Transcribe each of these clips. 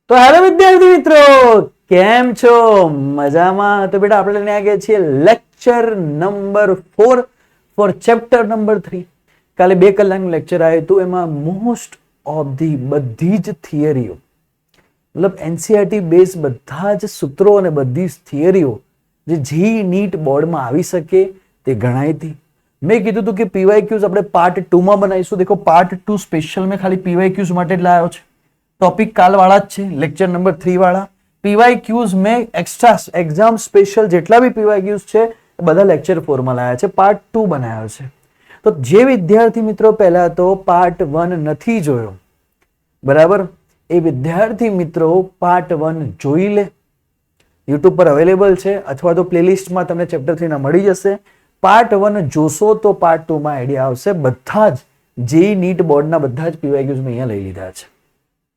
તો હેલો વિદ્યાર્થી મિત્રો, કેમ છો? મજામાં? તો બેટા આપણે લઈને આવ્યા છીએ lecture number 4 four chapter number 3. કાલે 2 કલાકનું લેક્ચર આવ્યું હતું. એમાં મોસ્ટ ઓફ ધી બધી જ થિયરીઓ, મતલબ એનસીઈઆરટી બેઝ બધા જ સૂત્રો અને બધી જ થિયરીઓ જે જી નીટ બોર્ડમાં આવી શકે તે ગણાઈ હતી. મેં કીધું હતું કે પીવાયક્યુઝ આપણે પાર્ટ 2 માં બનાવીશું. દેખો પાર્ટ 2 સ્પેશિયલ મેં ખાલી પીવાયક્યુઝ માટે જ લાવ્યો છે. टॉपिक काल वाला જ છે, લેક્ચર નંબર 3 વાળા. પીવાયક્યુઝ મેં એક્સ્ટ્રા એક્ઝામ સ્પેશિયલ જેટલા બી પીવાયક્યુઝ છે એ બધા લેક્ચર 4 માં લાવ્યા છે, પાર્ટ 2 બનાવ્યો છે. તો જે વિદ્યાર્થી મિત્રો પહેલા તો પાર્ટ 1 નથી જોયો, બરાબર, એ વિદ્યાર્થી મિત્રો પાર્ટ 1 જોઈ લે. યુટ્યુબ પર અવેલેબલ છે અથવા તો પ્લેલિસ્ટમાં તમને ચેપ્ટર 3 ના મળી જશે. પાર્ટ 1 જોશો તો પાર્ટ 2 માં આઈડિયા આવશે. બધા જ જે નીટ બોર્ડના બધા જ પીવાયક્યુઝ મેં અહીંયા લઈ લીધા છે,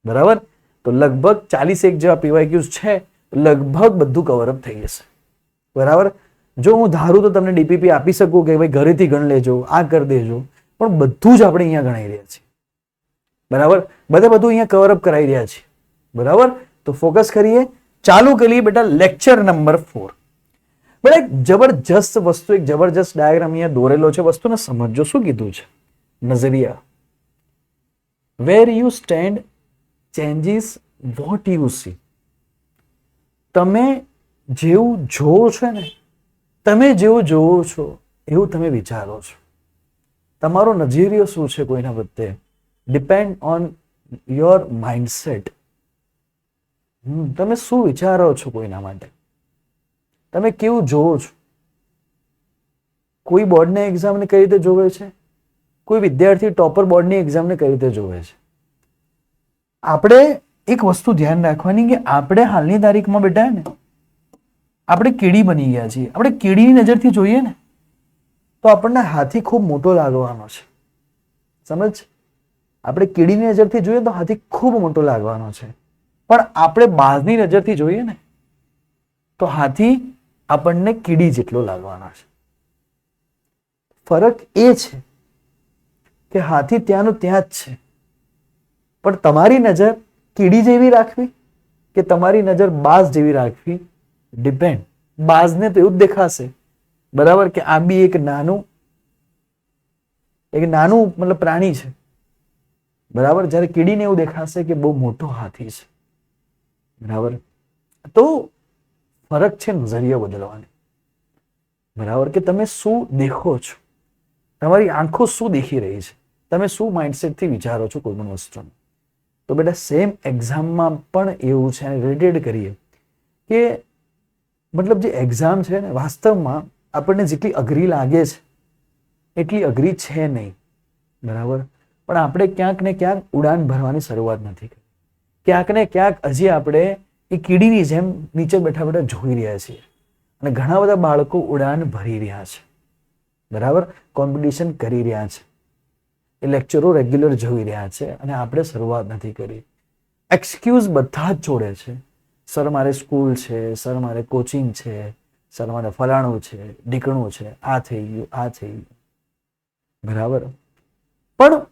બરાબર. તો લગભગ 41 જેવા પીવાયક્યુઝ છે, લગભગ બધું કવરઅપ થઈ જશે, બરાબર. જો હું ધારું તો તમને ડીપીપી આપી શકું કે ભાઈ ઘરેથી ગણ લેજો, આ કરી દેજો, પણ બધું જ આપણે અહીંયા ગણાઈ રહ્યા છીએ, બરાબર. બધું અહીંયા કવરઅપ કરાવી રહ્યા છીએ, બરાબર. તો ફોકસ કરીએ, ચાલુ કરીએ બેટા લેક્ચર નંબર 4. બેટા એક જબરજસ્ત વસ્તુ, એક જબરજસ્ત ડાયાગ્રામ અહીંયા દોરેલો છે. વસ્તુને સમજો. શું કીધું છે? નજરિયા. Where you stand changes what you see. તમે જેવું જોવો છો ને, તમે જેવું જોવો છો એવું તમે વિચારો છો. તમારો નજરિયો શું છે કોઈના પ્રત્યે? Depend on your mindset. તમે શું વિચારો છો કોઈના માટે, તમે કેવું જોવો છો. કોઈ બોર્ડની એક્ઝામને કઈ રીતે જોવે છે, કોઈ વિદ્યાર્થી ટોપર બોર્ડની એક્ઝામને કઈ રીતે જોવે છે. આપણે એક વસ્તુ ધ્યાન રાખવાની કે આપણે હાલની તારીખમાં બેટા ને આપણે કીડી બની ગયા છીએ. આપણે કીડીની નજરથી જોઈએ ને તો આપણને હાથી ખૂબ મોટો લાગવાનો છે, સમજ. આપણે કીડીની નજરથી જોઈએ તો હાથી ખૂબ મોટો લાગવાનો છે, પણ આપણે બાજની નજરથી જોઈએ ને તો હાથી આપણને કીડી જેટલો લાગવાનો છે. ફરક એ છે કે હાથી ત્યાંનું ત્યાં જ છે, પણ તમારી નજર કીડી જેવી રાખવી કે તમારી નજર બાજ જેવી રાખવી, ડિપેન્ડ. બાજને તો એવું જ દેખાશે, બરાબર, કે આ બી એક નાનું મતલબ પ્રાણી છે, બરાબર. જ્યારે કીડીને એવું દેખાશે કે બહુ મોટો હાથી છે, બરાબર. તો ફરક છે નજરિયો બદલવાની, બરાબર, કે તમે શું દેખો છો, તમારી આંખો શું દેખી રહી છે, તમે શું માઇન્ડસેટથી વિચારો છો કોઈ પણ વસ્તુને. તો બેટા સેમ એક્ઝામમાં પણ એવું છે. રિલેટેડ કરીએ કે મતલબ જે એક્ઝામ છે ને વાસ્તવમાં આપણને જેટલી અઘરી લાગે છે એટલી અઘરી છે નહીં, બરાબર. પણ આપણે ક્યાંક ને ક્યાંક ઉડાન ભરવાની શરૂઆત નથી કરી. ક્યાંક ને ક્યાંક હજી આપણે એ કીડીની જેમ નીચે બેઠા બેઠા જોઈ રહ્યા છીએ, અને ઘણા બધા બાળકો ઉડાન ભરી રહ્યા છે, બરાબર, કોમ્પિટિશન કરી રહ્યા છે, એ લેક્ચરો રેગ્યુલર જોઈ રહ્યા છે, અને આપણે શરૂઆત નથી કરી. એક્સક્યુઝ બધા જ જોડે છે. સર મારે સ્કૂલ છે, સર મારે કોચિંગ છે, સર મારે ફલાણું છે, ઢીકણું છે, આ થઈ ગયું, આ થઈ ગયું, બરાબર. પણ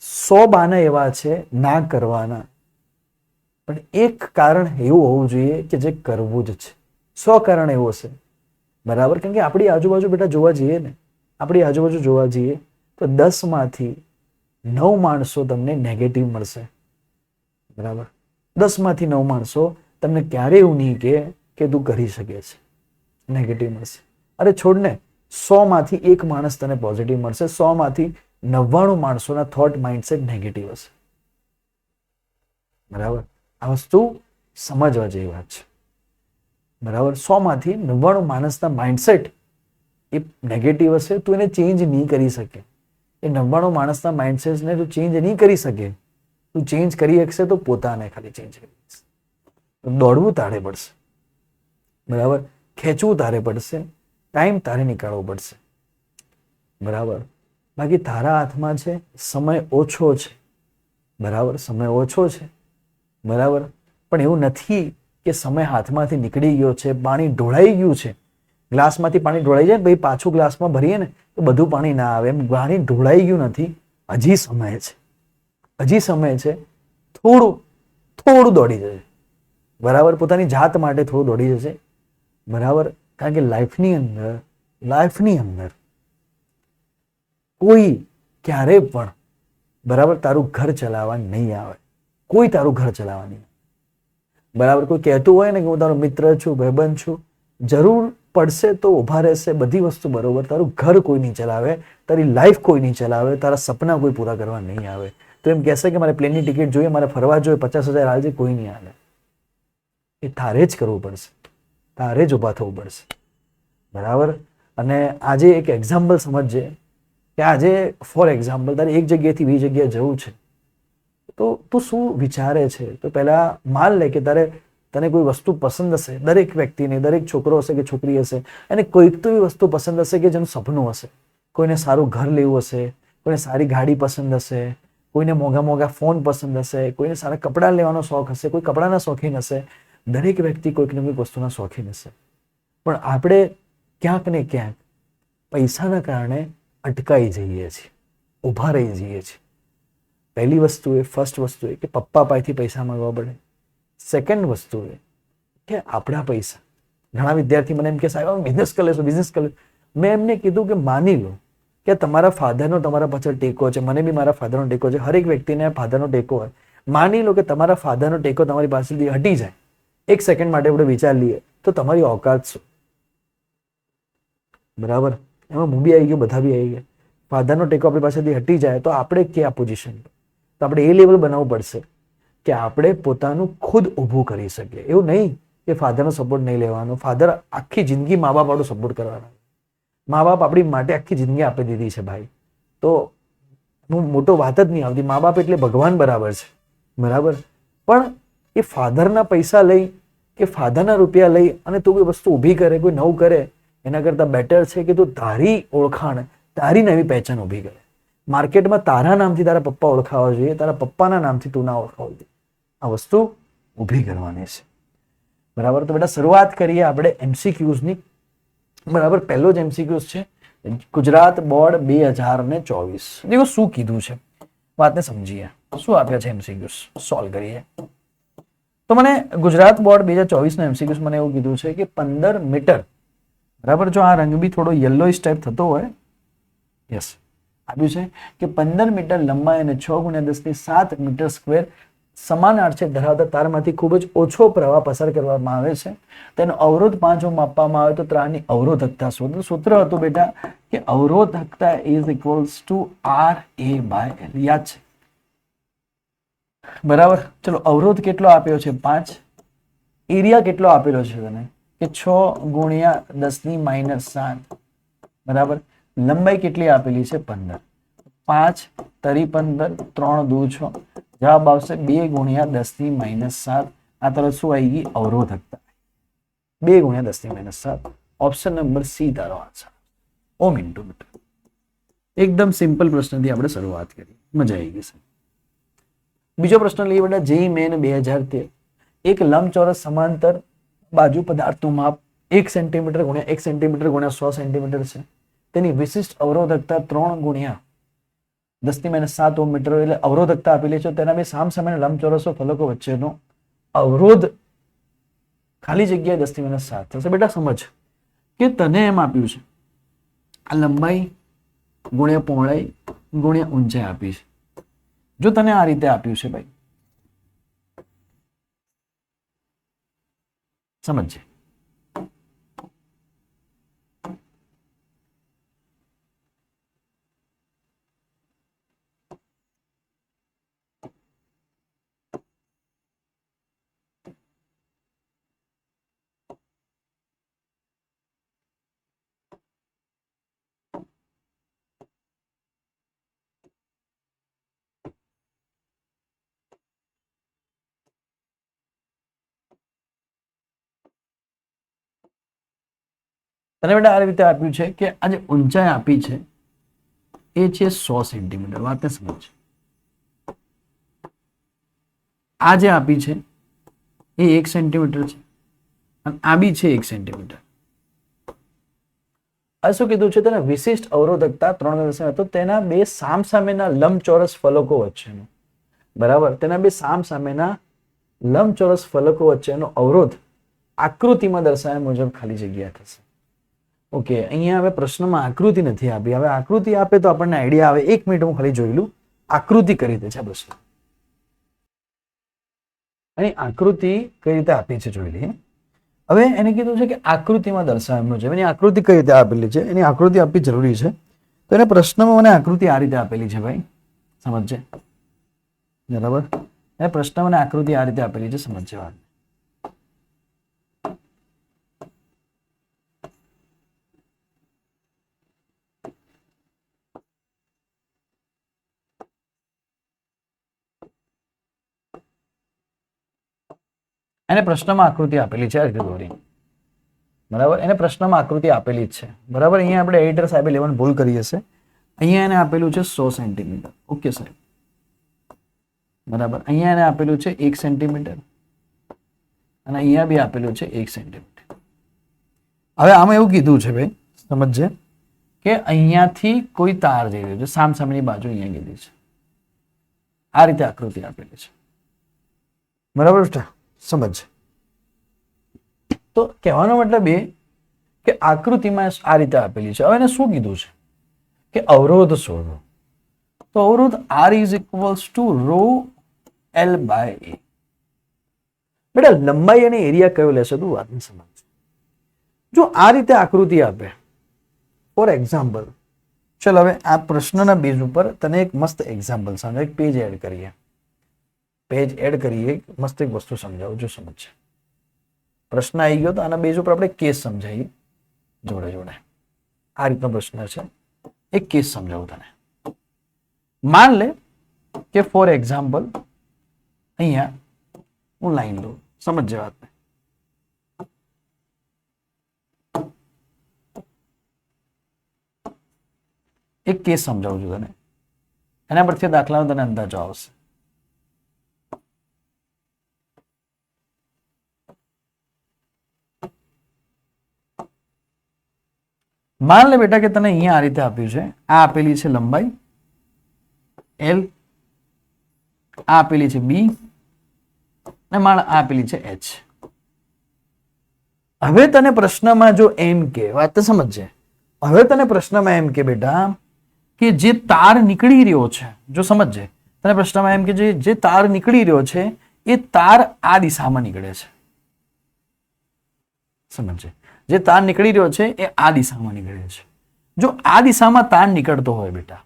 100 બાના એવા છે ના કરવાના, પણ એક કારણ એવું હોવું જોઈએ કે જે કરવું જ છે. 100 કારણ એવો છે, બરાબર. કેમ કે આપણી આજુબાજુ બેટા જોવા જઈએ ને, આપણી આજુબાજુ જોવા જઈએ તો 10 માંથી 9 માણસો તમને નેગેટિવ મળશે, બરાબર. 10 માંથી 9 માણસો તમને ક્યારે એવું નહીં કે તું કરી શકે છે, નેગેટિવ મળશે. અરે છોડને, 100 માંથી 1 માણસ તને પોઝિટિવ મળશે. 100 માંથી 99 માણસોના થોટ માઇન્ડસેટ નેગેટિવ હશે, બરાબર. આ વસ્તુ સમજવા જેવી વાત છે, બરાબર. 100 માંથી 99 માણસના માઇન્ડસેટ એ નેગેટિવ હશે. તું એને ચેન્જ નહીં કરી શકે. એ 99 માણસના માઇન્ડસેટને તું ચેન્જ નહીં કરી શકે. તું ચેન્જ કરી શકશે તો પોતાને ખાલી ચેન્જ કરી શકશે. દોડવું તારે પડશે, બરાબર. ખેંચવું તારે પડશે, ટાઈમ તારે નીકાળવો પડશે, બરાબર. બાકી તારા હાથમાં છે, સમય ઓછો છે, બરાબર. સમય ઓછો છે, બરાબર, પણ એવું નથી કે સમય હાથમાંથી નીકળી ગયો છે, પાણી ઢોળાઈ ગયું છે. ગ્લાસમાંથી પાણી ઢોળાઈ જાય ને ભાઈ પાછું ગ્લાસમાં ભરીએ ને તો બધું પાણી ના આવે, એમ પાણી ઢોળાઈ ગયું નથી. હજી સમય છે, હજી સમય છે. થોડું દોડી જશે, બરાબર, પોતાની જાત માટે થોડું દોડી જશે, બરાબર, કારણ કે લાઈફની અંદર કોઈ ક્યારે પણ, બરાબર, તારું ઘર ચલાવવા નહીં આવે, કોઈ તારું ઘર ચલાવવા નહીં, બરાબર. કોઈ કહેતું હોય ને કે હું તારો મિત્ર છું, ભાઈબંધ છું, જરૂર પડશે તો ઉભા રહેશે, બધી વસ્તુ બરોબર, તારું ઘર કોઈ નહીં ચલાવે, તારી લાઈફ કોઈ નહીં ચલાવે, તારા સપના કોઈ પૂરા કરવા નહીં આવે. તો એમ કહેશે કે મારે પ્લેનની ટિકિટ જોઈએ, મારે ફરવા જોઈએ, 50,000 હાલજે, કોઈ નહીં હાલે. એ તારે જ કરવું પડશે, તારે જ ઊભા થવું પડશે, બરાબર. અને આજે એક એક્ઝામ્પલ સમજજે કે આજે ફોર એક્ઝામ્પલ તારે એક જગ્યાએથી બીજી જગ્યાએ જવું છે, તો તું શું વિચારે છે? તો પહેલા માન લે કે તને કોઈ વસ્તુ પસંદ હશે, દરેક વ્યક્તિને, દરેક છોકરો હશે કે છોકરી હશે, અને કોઈક તો એવી વસ્તુ પસંદ હશે કે જેનું સપનું હશે. કોઈને સારું ઘર લેવું હશે, કોઈને સારી ગાડી પસંદ હશે, કોઈને મોંઘા ફોન પસંદ હશે, કોઈને સારા કપડાં લેવાનો શોખ હશે, કોઈ કપડાના શોખીન હશે. દરેક વ્યક્તિ કોઈક ને કોઈક વસ્તુના શોખીન હશે. પણ આપણે ક્યાંક ને ક્યાંક પૈસાના કારણે અટકાઈ જઈએ છીએ, ઊભા રહી જઈએ છીએ. પહેલી વસ્તુ એ, ફર્સ્ટ વસ્તુ એ કે પપ્પા પાસેથી પૈસા માંગવા પડે. સેકન્ડ વસ્તુ એ કે આપણા પૈસા. ઘણા વિદ્યાર્થી મને એમ કે સાહેબ બિઝનેસ કરી લેશો, બિઝનેસ કરી લેશો. મેં એમને કીધું કે માની લો કે તમારા ફાધરનો તમારા પાછળ ટેકો છે, મને બી મારા ફાધરનો ટેકો છે, હરેક વ્યક્તિને ફાધરનો ટેકો હોય. માની લો કે તમારા ફાધરનો ટેકો તમારી પાસેથી હટી જાય, એક સેકન્ડ માટે આપણે વિચાર લઈએ તો તમારી ઓકાત શું? બરાબર, એમાં હું બી આવી ગયો, બધા બી આવી ગયા. ફાધરનો ટેકો આપણી પાસેથી હટી જાય તો આપણે ક્યાં પોઝિશન? તો આપણે એ લેવલ બનાવવું પડશે કે આપણે પોતાનું ખુદ ઊભું કરી શકીએ. એવું નહીં કે ફાધરનો સપોર્ટ નહીં લેવાનો. ફાધર આખી જિંદગી મા બાપ વાળો સપોર્ટ કરવાના. મા બાપ આપણી માટે આખી જિંદગી આપી દીધી છે ભાઈ, તો મોટો વાત જ નહીં આવતી. મા બાપ એટલે ભગવાન બરાબર છે, બરાબર. પણ એ ફાધરના પૈસા લઈ કે ફાધરના રૂપિયા લઈ અને તું કોઈ વસ્તુ ઊભી કરે, કોઈ નવું કરે, એના કરતાં બેટર છે કે તું તારી ઓળખાણ, તારી નવી પહેચાન ઊભી કરે. માર્કેટમાં તારા નામથી તારા પપ્પા ઓળખાવા જોઈએ, તારા પપ્પાના નામથી તું ના ઓળખાવું જોઈએ. આ વસ્તુ ઊભી કરવાની છે, બરાબર. તો બેટા શરૂઆત કરીએ આપણે MCQની. બરાબર, પહેલો જ MCQ છે ગુજરાત બોર્ડ 2024. દેખો શું કીધું છે, વાતને સમજીએ. શું આપ્યા છે MCQ, સોલ્વ કરીએ. તો મને ગુજરાત બોર્ડ 2024 MCQ મને એવું કીધું છે કે 15 મીટર, બરાબર. જો આ રંગ બી થોડો યલો ટાઈપ થતો હોય, યસ, આપ્યું છે કે 15 મીટર લંબાઈ અને 6x10 મીટર સ્ક્વેર સમાન આડછેદ ધરાવતા તારમાંથી ખૂબ જ ઓછો પ્રવાહ પસાર કરવામાં આવે છે. તેનો અવરોધ 5 ઓહ્મ માપવામાં આવે તો તારની અવરોધકતા શોધો. સૂત્ર હતું બેટા કે અવરોધકતા ઇઝ ઇક્વલ્સ ટુ RA/L. યાદ છે, બરાબર. ચલો, અવરોધ કેટલો આપ્યો છે? 5. એરિયા કેટલો આપેલો છે તને કે 6 × 10⁻⁷, બરાબર. લંબાઈ કેટલી આપેલી છે? 15. 5 તરી 15, 3 દુ 6, જવાબ આવશે 2 × 10⁻⁷. આ તરફ શું આવી ગઈ? અવરોધકતા. 2 × 10⁻⁷. ઓપ્શન નંબર સી તારો આન્સર. ઓમ ઇન્ટુ મીટર. એકદમ સિમ્પલ પ્રશ્નથી આપણે શરૂઆત કરી, મજા આવી ગઈ છે. બીજો પ્રશ્ન લઈએ બેટા, જેઈ મેન 2013. એક લંબચોરસ સમાંતર બાજુ પદાર્થનું માપ 1 સેન્ટીમીટર × 1 સેન્ટીમીટર × 100 સેન્ટીમીટર છે. તેની વિશિષ્ટ અવરોધકતા 3 × 10⁻⁷ ઓહ્મ મીટર, એટલે અવરોધકતા આપેલી છે. તેના બે સામસામેના લંબચોરસો ફલકો વચ્ચેનો અવરોધ ખાલી જગ્યાએ 10⁻⁷ થશે. બેટા સમજ કે તને એમ આપ્યું છે આ લંબાઈ ગુણ્યા પહોળાઈ ગુણ્યા ઊંચાઈ આપી છે. જો તને આ રીતે આપ્યું છે ભાઈ, સમજજે. તને બેટા આ રીતે આપ્યું છે કે આ જે ઊંચાઈ આપી છે એ છે 100 સેન્ટીમીટર. વાતને સમજ. આ જે આપી છે એ 1 સેન્ટીમીટર છે અને આ બી છે 1 સેન્ટીમીટર. આ શું કીધું છે? તેના વિશિષ્ટ અવરોધકતા 3 તો તેના બે સામસામેના લંબચોરસ ફલકો વચ્ચેનો, બરાબર. તેના બે સામસામેના લંબચોરસ ફલકો વચ્ચેનો અવરોધ આકૃતિમાં દર્શાવ્યા મુજબ ખાલી જગ્યા થશે. ઓકે, અહીંયા હવે પ્રશ્નમાં આકૃતિ નથી આપી. હવે આકૃતિ આપે તો આપણને આઈડિયા આવે. 1 મિનિટ હું ખાલી જોઈ લઉં આકૃતિ કઈ રીતે છે પ્રશ્ન. અને આકૃતિ કઈ રીતે આપી છે જોઈ લઈએ. હવે એને કીધું છે કે આકૃતિમાં દર્શાવ્યા મુજબ. એની આકૃતિ કઈ રીતે આપેલી છે, એની આકૃતિ આપવી જરૂરી છે. તો એને પ્રશ્નમાં મને આકૃતિ આ રીતે આપેલી છે ભાઈ, સમજજે. બરાબર, એ પ્રશ્ન મને આકૃતિ આ રીતે આપેલી છે, સમજજે વાત. એને પ્રશ્નમાં આકૃતિ આપેલી છે આ રીતે દોરી. બરાબર, એને પ્રશ્નમાં આકૃતિ આપેલી જ છે. બરાબર, અહીંયા આપણે એડિટર સાહેબે લેવાનું ભૂલ કરી હશે. અહીંયા એને આપેલું છે 100 સેન્ટીમીટર. ઓકે સાહેબ, બરાબર. અહીંયા એને આપેલું છે 1 સેન્ટીમીટર અને અહીંયા બી આપેલું છે 1 સેન્ટીમીટર. હવે આમાં એવું કીધું છે ભાઈ, સમજજે, કે અહીંયાથી કોઈ તાર જઈ રહ્યો છે, સામસામેની બાજુ અહીંયા કીધી છે. આ રીતે આકૃતિ આપેલી છે. બરાબર, સમજ. તો કહેવાનો મતલબ એ કે આકૃતિમાં આ રીતે આપેલી છે. હવે એને શું કીધું છે કે અવરોધ શોધો. તો અવરોધ R is equals to rho L by A. બેટા લંબાઈ અને એરિયા કયો લેશે તું વાતને સમજ. જો આ રીતે આકૃતિ આપે, ફોર એક્ઝામ્પલ, ચલ હવે આ પ્રશ્નના બેઝ ઉપર તને એક મસ્ત એક્ઝામ્પલ સમજાવ. એક પેજ એડ કરીએ, મસ્ત એક વસ્તુ સમજાવું, જો સમજ. પ્રશ્ન આવી ગયો તો આના બેઝ ઉપર આપણે કેસ સમજાવીએ જોડે જોડે. આ રીતનો પ્રશ્ન છે, એક કેસ સમજાવું તને. માન લે કે ફોર એક્ઝામ્પલ અહીંયા હું લાઈન લઉં, સમજજે વાતને. એક કેસ સમજાવું છું તને, એના પરથી દાખલાનો તને અંદાજો આવશે. માન લે બેટા કે તને અહીંયા આ રીતે આપ્યું છે. આ આપેલી છે લંબાઈ L, આ આપેલી છે B અને માન આ આપેલી છે H. હવે તને પ્રશ્નમાં જો એમ કે, વાત તો સમજજે, હવે તને પ્રશ્નમાં એમ કે બેટા કે જે તાર નીકળી રહ્યો છે, જો સમજજે, તને પ્રશ્નમાં એમ કે જે તાર નીકળી રહ્યો છે એ તાર આ દિશામાં નીકળે છે. સમજજે, જે તાર નીકળી રહ્યો છે એ આ દિશામાં નીકળે છે. જો આ દિશામાં તાર નીકળતો હોય બેટા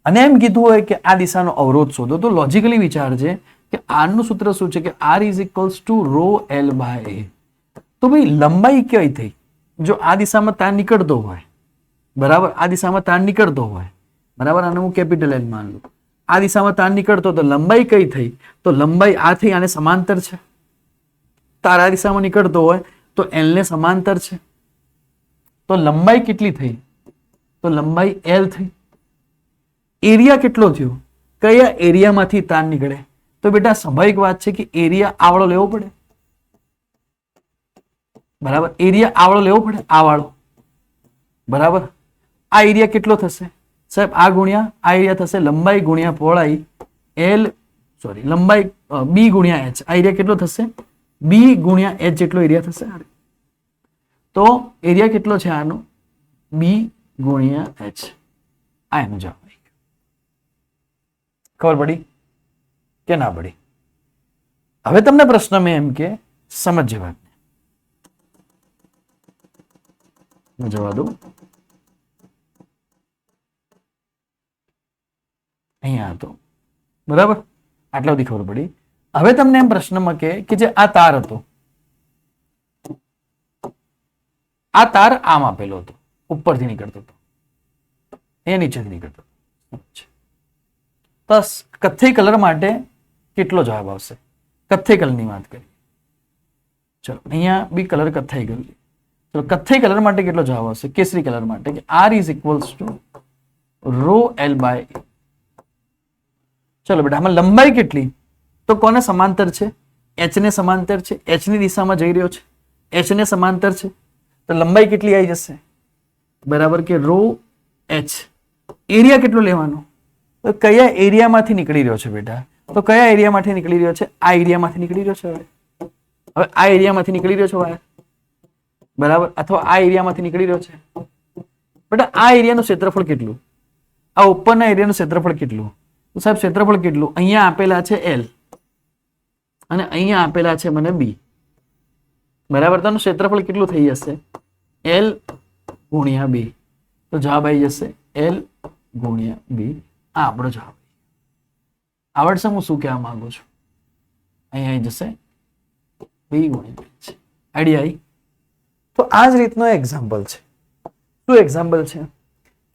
અને એમ કીધું હોય કે આ દિશાનો અવરોધ શોધો, તો લોજિકલી વિચારજે કે R નું સૂત્ર શું છે કે R is equals to rho L by A. તો ભાઈ લંબાઈ કઈ થઈ? જો આ દિશામાં તાર નીકળતો હોય, બરાબર, આ દિશામાં તાર નીકળતો હોય, બરાબર, આને હું કેપિટલ L માન લઉં. આ દિશામાં તાર નીકળતો તો લંબાઈ કઈ થઈ? તો લંબાઈ આ થઈ, આને સમાંતર છે. તાર આ દિશામાં નીકળતો હોય તો L ને સમાંતર છે. તો લંબાઈ કેટલી થઈ? તો લંબાઈ L થઈ. એરિયા કેટલો થયો? કયા એરિયામાંથી તાર નીકળે? તો બેટા સ્વાભાવિક વાત છે કે એરિયા આવળો લેવો પડે, બરાબર. એરિયા આવળો લેવો પડે, આ વાળો, બરાબર. આ એરિયા કેટલો થશે સાહેબ? આ ગુણ્યા આ એરિયા થશે, લંબાઈ ગુણ્યા પહોળાઈ લંબાઈ B ગુણ્યા H. આ એરિયા કેટલો થશે? B ગુણ્યા H જેટલો એરિયા થશે. તો એરિયા કેટલો છે આનો? B ગુણ્યા H. આ એનો જવાબ. ખબર પડી કે ના પડી? હવે તમને પ્રશ્ન મેં એમ કે સમજજે વાતને, જવા દઉં. અહીંયા હતો, બરાબર, આટલા સુધી ખબર પડી. હવે તમને એમ પ્રશ્નમાં કે જે આ તાર હતો, આ તાર આમ આપેલો હતો, ઉપરથી નીકળતો હતો, એ નીચેથી નીકળતો હતો. તો કથ્થઈ કલર માટે કેટલો જવાબ આવશે? કથ્થઈ કલરની વાત કરીએ. ચલો અહીંયા બી કલર કથ્થઈ કલર. ચલો કથ્થઈ કલર માટે કેટલો જવાબ આવશે? કેસરી કલર માટે કે R is equals to rho L by A. ચલો બેટા, આમાં લંબાઈ કેટલી? તો કોને સમાંતર છે? H ને સમાંતર છે. H ની દિશામાં જઈ રહ્યો છે, H ને સમાંતર છે. તો લંબાઈ કેટલી આવી જશે? બરાબર કે rho H. એરિયા કેટલો લેવાનો? તો કયા એરિયામાંથી નીકળી રહ્યો છે બેટા? તો કયા એરિયામાંથી નીકળી રહ્યો છે? આ એરિયામાંથી નીકળી રહ્યો છે. હવે આ એરિયામાંથી નીકળી રહ્યો છે વાયર, બરાબર, અથવા આ એરિયામાંથી નીકળી રહ્યો છે. બેટા આ એરિયાનું ક્ષેત્રફળ કેટલું? આ ઉપરના એરિયાનું ક્ષેત્રફળ કેટલું? તો સાહેબ ક્ષેત્રફળ કેટલું? અહીંયા આપેલા છે L અને અહીંયા આપેલા છે મને B, બરાબર. તો ક્ષેત્રફળ કેટલું થઈ જશે? L ગુણ્યા B. તો જવાબ આવી જશે L ગુણ્યા B. આ આપણો જવાબ. આવડશે હું શું કહેવા માંગુ છું? અહીંયા આવી જશે B ગુણ્યા B છે. આઈડિયા આવી? તો આ જ રીતનો એક્ઝામ્પલ છે. શું એક્ઝામ્પલ છે?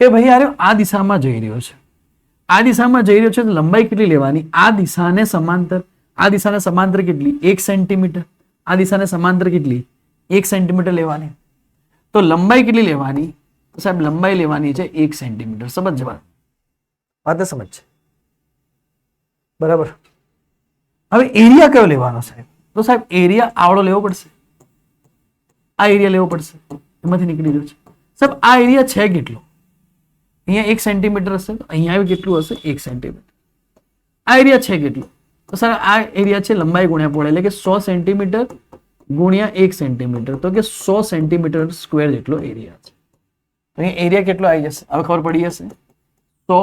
કે ભાઈ યાર આ દિશામાં જઈ રહ્યો છે, આ દિશામાં જઈ રહ્યો છે તો લંબાઈ કેટલી લેવાની? આ દિશાને સમાંતર, આ દિશાને સમાંતર કેટલી? 1 સેન્ટીમીટર. આ દિશાને સમાંતર કેટલી? 1 સેન્ટીમીટર લેવાની. તો લંબાઈ કેટલી લેવાની? તો સાહેબ લંબાઈ લેવાની છે 1 સેન્ટીમીટર. સમજ જવા વાત સમજ છે, બરાબર. હવે એરિયા કયો લેવાનો સાહેબ? તો સાહેબ એરિયા આવડો લેવો પડશે, આ એરિયા લેવો પડશે, એમાંથી નીકળી રહ્યો છે. સાહેબ આ એરિયા છે કેટલો? અહીંયા 1 સેન્ટીમીટર હશે, તો અહીંયા કેટલું હશે? 1 સેન્ટીમીટર. આ એરિયા છે કેટલું? તો સર આ એરિયા છે લંબાઈ ગુણ્યા પહોળાઈ, એટલે કે 100 સેન્ટીમીટર ગુણ્યા 1 સેન્ટીમીટર, તો કે 100 સેન્ટીમીટર સ્ક્વેર જેટલો એરિયા છે. તો અહીંયા એરિયા કેટલો આવી જશે? હવે ખબર પડી જશે, 100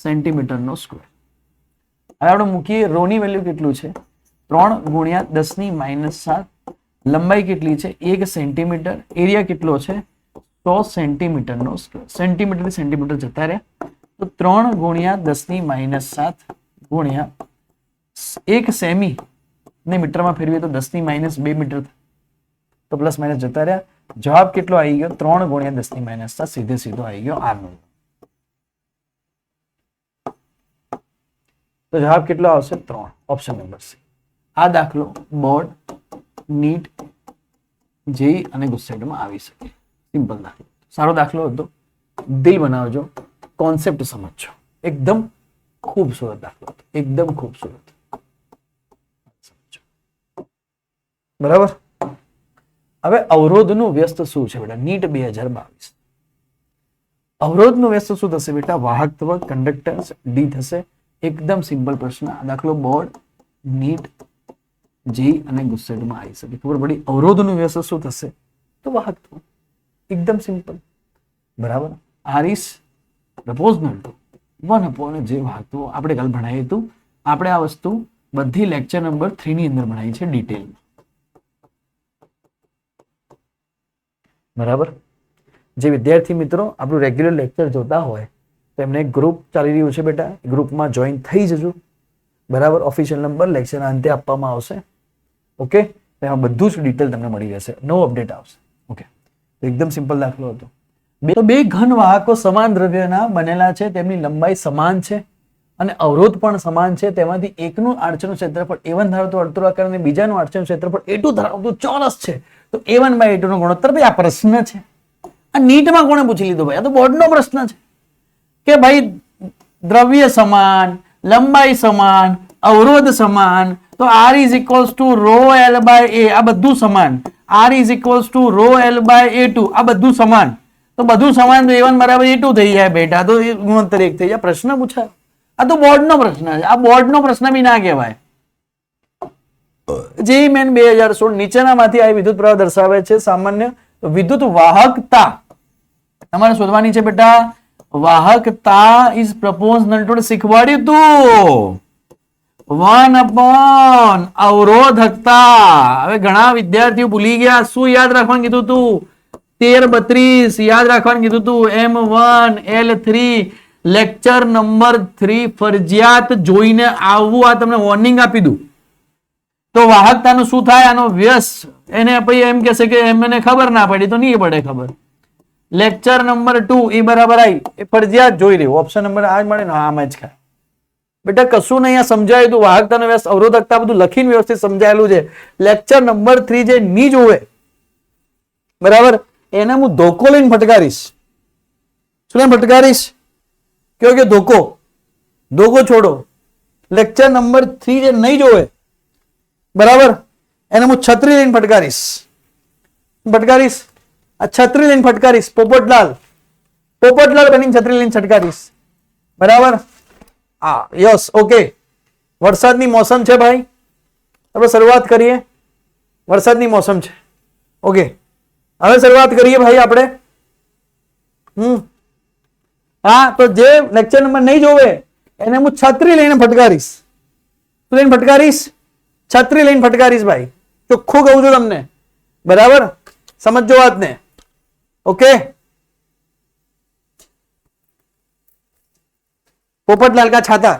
સેન્ટીમીટરનો સ્ક્વેર. હવે આપણે મૂકીએ રોની વેલ્યુ કેટલું છે? 3 ગુણ્યા 10⁻7. લંબાઈ કેટલી છે? 1 સેન્ટીમીટર. એરિયા કેટલો છે? 100 સેન્ટીમીટરનો સ્ક્વેર. સેન્ટીમીટર સેન્ટીમીટર જતા રહ્યા, તો 3 ગુણ્યા 10⁻7 ગુણ્યા 1 સેમી ને મીટરમાં ફેરવીએ તો 10⁻2 મીટર, તો પ્લસ માઇનસ જતા રહ્યા. જવાબ કેટલો આવી ગયો? 3 ગુણ્યા 10⁻7. સીધે સીધો આવી ગયો આનો. તો જવાબ કેટલો આવશે? 3. Option number C. આ દાખલો બોર્ડ, નીટ, જેઈ અને ગુસ્સેટમાં આવી શકે. સિમ્પલ દાખલો, સારો દાખલો હતો. દિલ બનાવજો, કોન્સેપ્ટ સમજજો. એકદમ ખૂબસૂરત દાખલો હતો, એકદમ ખૂબસૂરત. બરાબર. હવે અવરોધનું વ્યસ્ત શું છે બેટા? નીટ 2022. અવરોધનું વ્યસ્ત શું થશે બેટા? વાહકત્વ, કંડક્ટન્સ, ડી થશે. એકદમ સિમ્પલ પ્રશ્ન. આ દાખલો બોર્ડ, નીટ, જેઈ અને ગુસ્સેટમાં આવી શકે. ખબર પડી? અવરોધનું વ્યસ્ત શું થશે? તો વાહકત્વ. એકદમ સિમ્પલ, બરાબર. R is proportional to 1/j વાહકત્વ. આપણે કાલ ભણાવ્યું હતું. આપણે આ વસ્તુ બધી લેક્ચર નંબર 3 ની અંદર ભણાવી છે ડિટેલમાં, બરાબર. જે વિદ્યાર્થી મિત્રો આપણું રેગ્યુલર લેક્ચર જોતા હોય તો એમને એક ગ્રુપ ચાલી રહ્યું છે બેટા, ગ્રુપમાં જોઈન થઈ જજો, બરાબર. ઓફિશિયલ નંબર લેક્ચરના અંતે આપવામાં આવશે. ઓકે, એમાં બધું જ ડિટેલ તમને મળી રહેશે, નવો અપડેટ આવશે. ઓકે, એકદમ સિમ્પલ દાખલો હતો. બે ઘન વાહકો સમાન દ્રવ્યના બનેલા છે, તેમની લંબાઈ સમાન છે અને અવરોધ પણ સમાન છે. તેમાંથી એકનું આડછેદનું ક્ષેત્રફળ A1 ધરાવતું વર્તુળાકાર અને બીજાનું આડછેદનું ક્ષેત્રફળ A2 ધરાવતું ચોરસ છે. તો A1/A2 નો ગુણોત્તર. ભાઈ આ પ્રશ્ન છે, આ નીટમાં કોણે પૂછી લીધો? ભાઈ આ તો બોર્ડનો પ્રશ્ન છે કે ભાઈ દ્રવ્ય સમાન, લંબાઈ સમાન, અવરોધ સમાન, તો R is equals to ρ L/A. આ બધું સમાન. R is equals to ρ L/A2. આ બધું સમાન. તો બધું સમાન તો A1 બરાબર A2 થઈ જાય બેટા, તો ગુણોત્તર 1 થઈ જાય. પ્રશ્ન પૂછાય? આ તો બોર્ડનો પ્રશ્ન છે. આ બોર્ડનો પ્રશ્ન બી ના કહેવાય. જેઈ મેન 2016 નીચેનામાંથી આ વિદ્યુત પ્રવાહ દર્શાવે છે. સામાન્ય વિદ્યુત વાહકતા તમારે શોધવાની છે બેટા. વાહકતા ઇઝ પ્રપોઝનલ ટુ, શીખવાડ્યું તું 1 અવરોધકતા. હવે ઘણા વિદ્યાર્થીઓ ભૂલી ગયા. શું યાદ રાખવાનું કીધું તું? 13-32 યાદ રાખવાનું કીધું તું. M1 L3 લેક્ચર નંબર 3 ફરજિયાત જોઈને આવવું. આ તમને વોર્નિંગ આપી દઉં. તો વાહકતાનું શું થાય? આનો વ્યસ્ત. એને પછી એમ કહેશે કે એમને ખબર ના પડી, તો નહીં પડે ખબર. લેક્ચર નંબર 2 એ બરાબર આવી, એ ફરજિયાત જોઈ રહ્યું. ઓપ્શન નંબર આ જ મળે ને, આમ જ ખાય બેટા. કશું નહીં સમજાયું તું. વાહકતાનો વ્યસ્ત, અવરોધકતા બધું લખીને વ્યવસ્થિત સમજાયેલું છે. લેક્ચર નંબર 3 જે ની જોવે, બરાબર, એને હું ધોકો લઈને ફટકારીશ. શું લઈને ફટકારીશ? કયો કે ધોકો. ધોકો છોડો. લેક્ચર નંબર 3 જે નહીં જોવે, બરાબર, એને હું છત્રી લઈને ફટકારીશ. ફટકારીશ આ છત્રી લઈને ફટકારીશ. પોપટલાલ બનીને છત્રી લઈને ફટકારીશ, બરાબર. હા, યસ, ઓકે. વરસાદની મોસમ છે ભાઈ, આપણે શરૂઆત કરીએ. વરસાદની મોસમ છે. ઓકે, હવે શરૂઆત કરીએ ભાઈ આપણે. હા, તો જે લેક્ચર નંબર નહીં જોવે એને હું છત્રી લઈને ફટકારીશ. શું લઈને ફટકારીશ? છત્રી લઈને ફટકારીશ ભાઈ, ચોખ્ખું કહું છું તમને. બરાબર, સમજો વાતને. ઓકે, પોપટલાલ કા છાતા.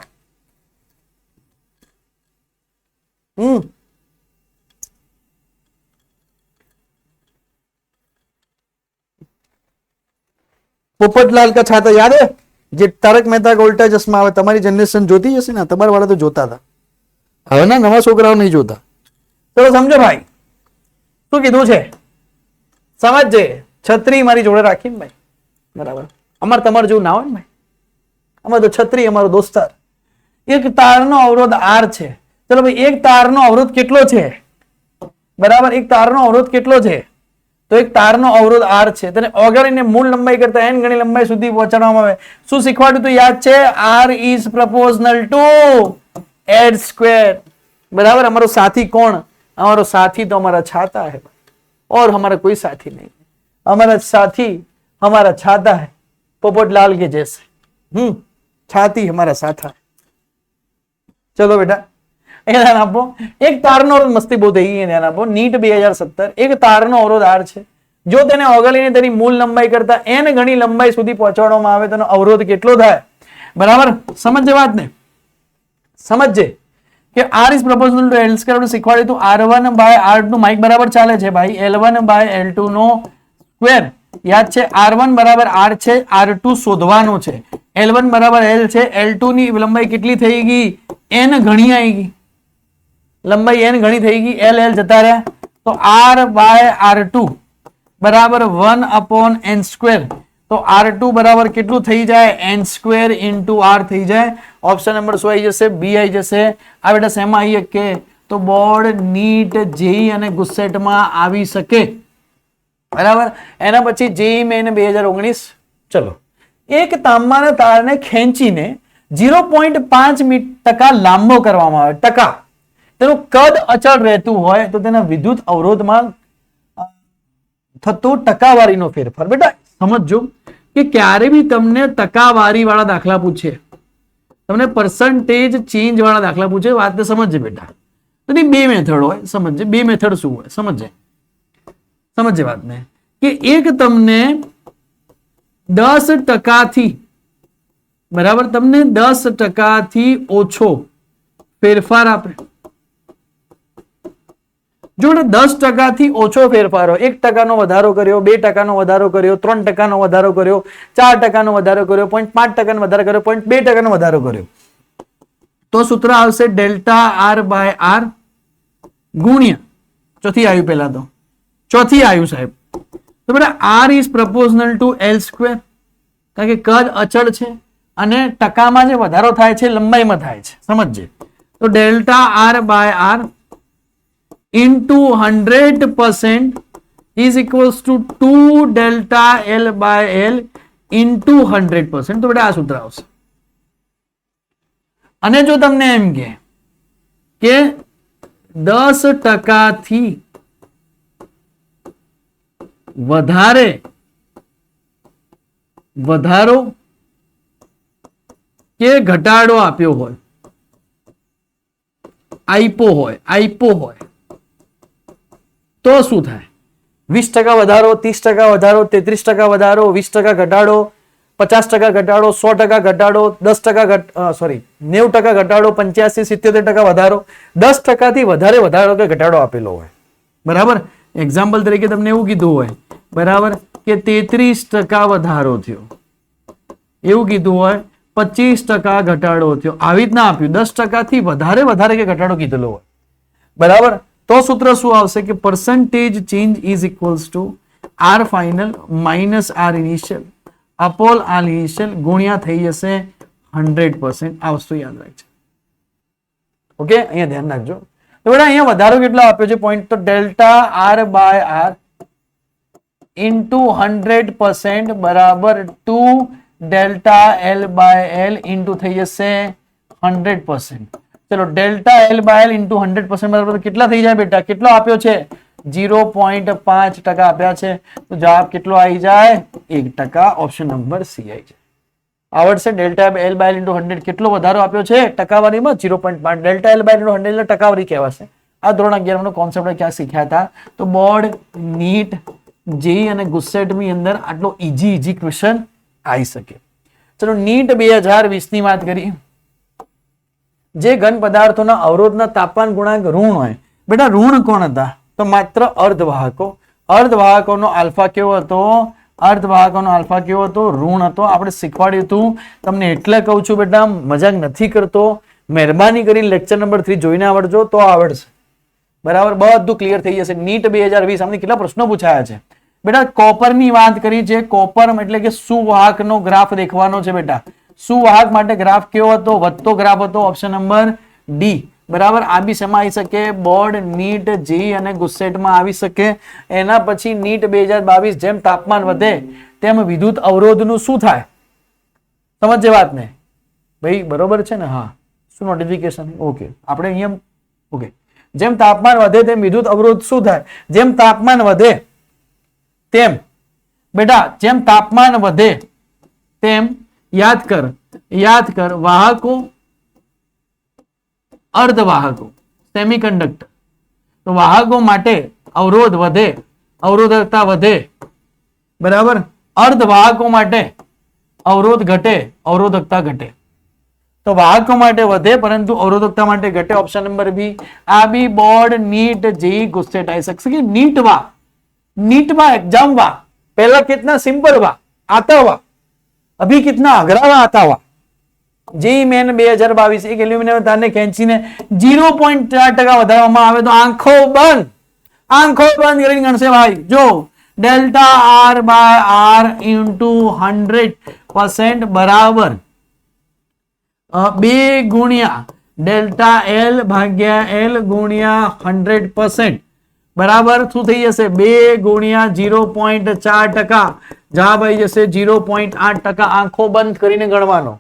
પોપટલાલ કા છાતા યાદ હે? જે તારક મહેતા કા ઉલ્ટા ચશ્મા આવે, તમારી જનરેશન જોતી હશે ને, તમારા વાળા તો જોતા હતા. હવે ના નવા છોકરાઓ નહીં જોતા. ચલો સમજો ભાઈ, શું કીધું છે સમજજે. છત્રી મારી જોડે રાખીને ભાઈ, બરાબર. અમારે તમારે જેવું ના હોય ને ભાઈ, અમારે તો છત્રી અમારો દોસ્તાર. એક તારનો અવરોધ R છે. ચલો ભાઈ, એક તારનો અવરોધ કેટલો છે? બરાબર, એક તારનો અવરોધ કેટલો છે? તો એક તારનો અવરોધ R છે. તેને ઓગાળીને મૂળ લંબાઈ કરતા n ગણી લંબાઈ સુધી પહોંચાડવામાં આવે. શું શીખવાડ્યું તો યાદ છે? R is proportional to L square. बराबर. हमारा साथी कौन? हमारा साथी तो हमारा छाता है और हमारा कोई साथी नहीं. हमारा साथी हमारा छाता है, पोपटलाल के जैसे. छाती हमारा साथा है. चलो बेटा, ध्यान आपो. एक तारनो अवरोध, मस्ती बहुत है, ध्यान आपो. नीट 2017 एक तारनो अवरोध R છે. જો તેને ઓગાળીને તેની મૂળ લંબાઈ કરતા n ગણી લંબાઈ સુધી પહોંચાડવામાં આવે તેનો અવરોધ કેટલો થાય? બરાબર, સમજજે વાતને, સમજજે કે R is proportional to L square. આપણે શીખવાડ્યું હતું R1 બાય R2. માઇક બરાબર ચાલે છે ભાઈ? L1 by L2 no square. યાદ છે? R1 બરાબર R છે, R2 શોધવાનો છે. L1 બરાબર L છે, L2 ની લંબાઈ કેટલી થઈ ગઈ? n ગણી આવી ગઈ. લંબાઈ n ગણી થઈ ગઈ, L જતા રહ્યા. તો R બાય R2 બરાબર 1/n સ્ક્વેર. તો R2 બરાબર કેટલું થઈ જાય? n સ્ક્વેર ઇન્ટુ R થઈ જાય. ઓપ્શન નંબર શું આવી જશે? બી આવી જશે. આ બેટા શેમાં આવી શકે? તો બોર્ડ, નીટ, જેઈ અને ગુસ્સેટમાં આવી શકે. બરાબર. એના પછી જેઈ મેન 2019. ચલો, એક તાંબાના તારને ખેંચીને 0.5% લાંબો કરવામાં આવે. ટકા. તેનું કદ અચળ રહેતું હોય તો તેના વિદ્યુત અવરોધમાં થતો ટકાવારીનો ફેરફાર. બેટા સમજો કે ક્યારે બી તમને ટકાવારી વાળા દાખલા પૂછે, તમને પર્સન્ટેજ ચેન્જ વાળા દાખલા પૂછે, વાતને સમજજે બેટા. તો એની બે મેથડ હોય, સમજજે. બે મેથડ શું હોય સમજજે, સમજજે વાતને. કે એક તમને 10% બરાબર, તમને 10% ઓછો ફેરફાર આપે. જો 10% ઓછો ફેરફાર હોય, 1% વધારો કર્યો, 2% વધારો કર્યો, 3% વધારો કર્યો, 4% વધારો કર્યો, 0.5% વધારો કર્યો, 0.2% વધારો કર્યો, તો સૂત્ર આવશે ડેલ્ટા R બાય R ગુણ્યા, ચોથી આવ્યું પહેલા તો, ચોથી આવ્યું સાહેબ. તો બેટા R is proportional two L square, કારણ કે કદ અચળ છે અને ટકામાં જે વધારો થાય છે લંબાઈમાં થાય છે, સમજજે. તો delta R by R into 100% is equals to 2 delta L by L into 100%. તો બેટા આ સૂત્ર આવશે. અને જો તમને એમ કે 10% થી વધારે વધારો કે ઘટાડો આપ્યો હોય, આઈપો હોય તો શું થાય? 20% વધારો, 30% વધારો, 33% વધારો, 20% ઘટાડો, 50% ઘટાડો, 100% ઘટાડો, 10% 90% ઘટાડો, 85-77% વધારો, 10% થી વધારે વધારો કે ઘટાડો આપેલો હોય. બરાબર. એક્ઝામ્પલ તરીકે તમને એવું કીધું હોય, બરાબર, કે 33% વધારો થયો, એવું કીધું હોય, 25% ઘટાડો થયો, આવી રીતના આપ્યું. 10% થી વધારે વધારે કે ઘટાડો કીધેલો હોય, બરાબર. તો સૂત્ર શું આવશે? કે percentage change is equals to R final minus R initial upon R initial ગુણ્યા થઈ જશે 100%. આ વસ્તુ યાદ રાખજો. ઓકે, અહીંયા ધ્યાન રાખજો. તો બેટા અહીંયા વધારો કેટલો આપ્યો છે? પોઈન્ટ. તો delta R by R into 100% બરાબર 2 delta L by L into થઈ જશે 100%. ચલો delta L by L into 100% બરાબર કેટલા થઈ જાય બેટા? કેટલો આપ્યો છે? 0.5% આપ્યા છે. તો જવાબ કેટલો આવી જાય? 1%. ઓપ્શન નંબર સી આવી જાય. આવડશે? Delta L by L into 100 કેટલો વધારો આપ્યો છે ટકાવારીમાં? 0.5. Delta L by L into 100 એટલે ટકાવારી કહેવાશે. આ ધોરણ 11 નો કોન્સેપ્ટ ક્યાં શીખ્યા હતા? તો બોર્ડ, નીટ, જેઈ અને ગુસ્સેટ ની અંદર આટલો ઈજી ક્વેશ્ચન આવી શકે. ચલો નીટ 2020 ની વાત કરી. જે ઘન પદાર્થોના અવરોધના તાપમાન ગુણાંક ઋણ હોય. બેટા ઋણ કોણ હતા? તો માત્ર અર્ધવાહકો. અર્ધવાહકોનો આલ્ફા કેવો હતો? અર્ધવાહકોનો આલ્ફા કેવો હતો? ઋણ હતો. આપણે શીખવાડ્યું હતું. તમને એટલે કહું છું બેટા, મજાક નથી કરતો. મહેરબાની કરીને લેક્ચર નંબર 3 જોઈને આવડજો તો આવડશે. બરાબર, બધું ક્લિયર થઈ જશે. નીટ 2020 આમાંથી કેટલા પ્રશ્નો પૂછાયા છે બેટા? કોપર ની વાત કરી છે. કોપર એટલે કે સુવાહક નો ગ્રાફ દેખવાનો છે બેટા. સુવાહક માટે ગ્રાફ કેવો હતો? વધતો ગ્રાફ હતો. Option number D. બરાબર, આ બી શેમાં આવી શકે? બોર્ડ, નીટ, જેઈ અને ગુસ્સેટમાં આવી શકે. એના પછી નીટ 2022 જેમ તાપમાન વધે તેમ વિદ્યુત અવરોધનું શું થાય? સમજે વાતને ભાઈ? બરોબર છે ને? હા, શું નોટિફિકેશન? ઓકે, આપણે અહીંયા ઓકે. જેમ તાપમાન વધે તેમ વિદ્યુત અવરોધ શું થાય? જેમ તાપમાન વધે તેમ બેટા, જેમ તાપમાન વધે તેમ યાદ કર વાહકો, અર્ધવાહકો, સેમિકન્ડક્ટર. તો વાહકો માટે અવરોધ વધે, અવરોધકતા વધે. બરાબર, અર્ધવાહકો માટે અવરોધ ઘટે, અવરોધકતા ઘટે. તો વાહકો માટે વધે પરંતુ અવરોધકતા માટે ઘટે. Option number B. આ બી બોર્ડ, નીટ, जेई, गुस्सेट आई सकते कि नीट वा एग्जाम वा पहला कितना सिंपल वा आता हुआ, अभी कितना अगरा वा आता हुआ. जेई मेन 2022 एक एल्યુમિનિયમ તારને ખેંચીને 0.4% વધારવામાં આવે તો આંખો બંધ કરીને ગણશે ભાઈ. જો delta R by R into 100% બરાબર 2 ગુણ્યા ડેલ્ટા એલ ભાગ્યા એલ ગુણ્યા 100% બરાબર શું થઈ જશે? 2 ગુણ્યા 0.4%. જવાબ આવી જશે 0.8%. આંખો બંધ કરીને ગણવાનો.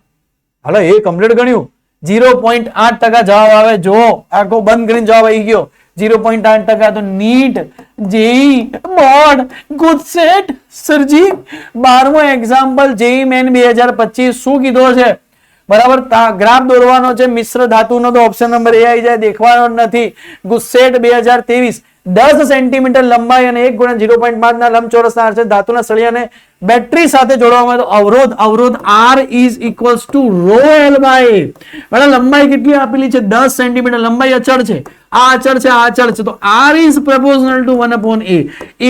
હાલો, એ કમ્પ્લીટ ગણ્યું. 0.8% જવાબ આવે. જો આંખો બંધ કરીને જવાબ આવી ગયો 0.8%. તો નીટ, જેઈ, બોર્ડ, ગુસ્સેટ. સરજી 12મો એક્ઝામ્પલ જેઈ મેન 2025 શું કીધો છે? બરાબર, ગ્રાફ દોરવાનો છે મિશ્ર ધાતુનો. તો ઓપ્શન નંબર એ આવી જાય, દેખવાનો નથી. ગુસ્સેટ 2023 10 સેન્ટીમીટર લંબાઈ અને 1 ગુણ્યા 0.5 ના લંબચોરસના આરસે ધાતુના સળિયાને બેટરી સાથે જોડવામાં આવે તો અવરોધ R is equals to rho L by. બરાબર, લંબાઈ કેટલી આપેલી છે? 10 સેન્ટીમીટર. લંબાઈ અચળ છે. આ અચળ છે, આ અચળ છે. તો R is proportional two 1/A.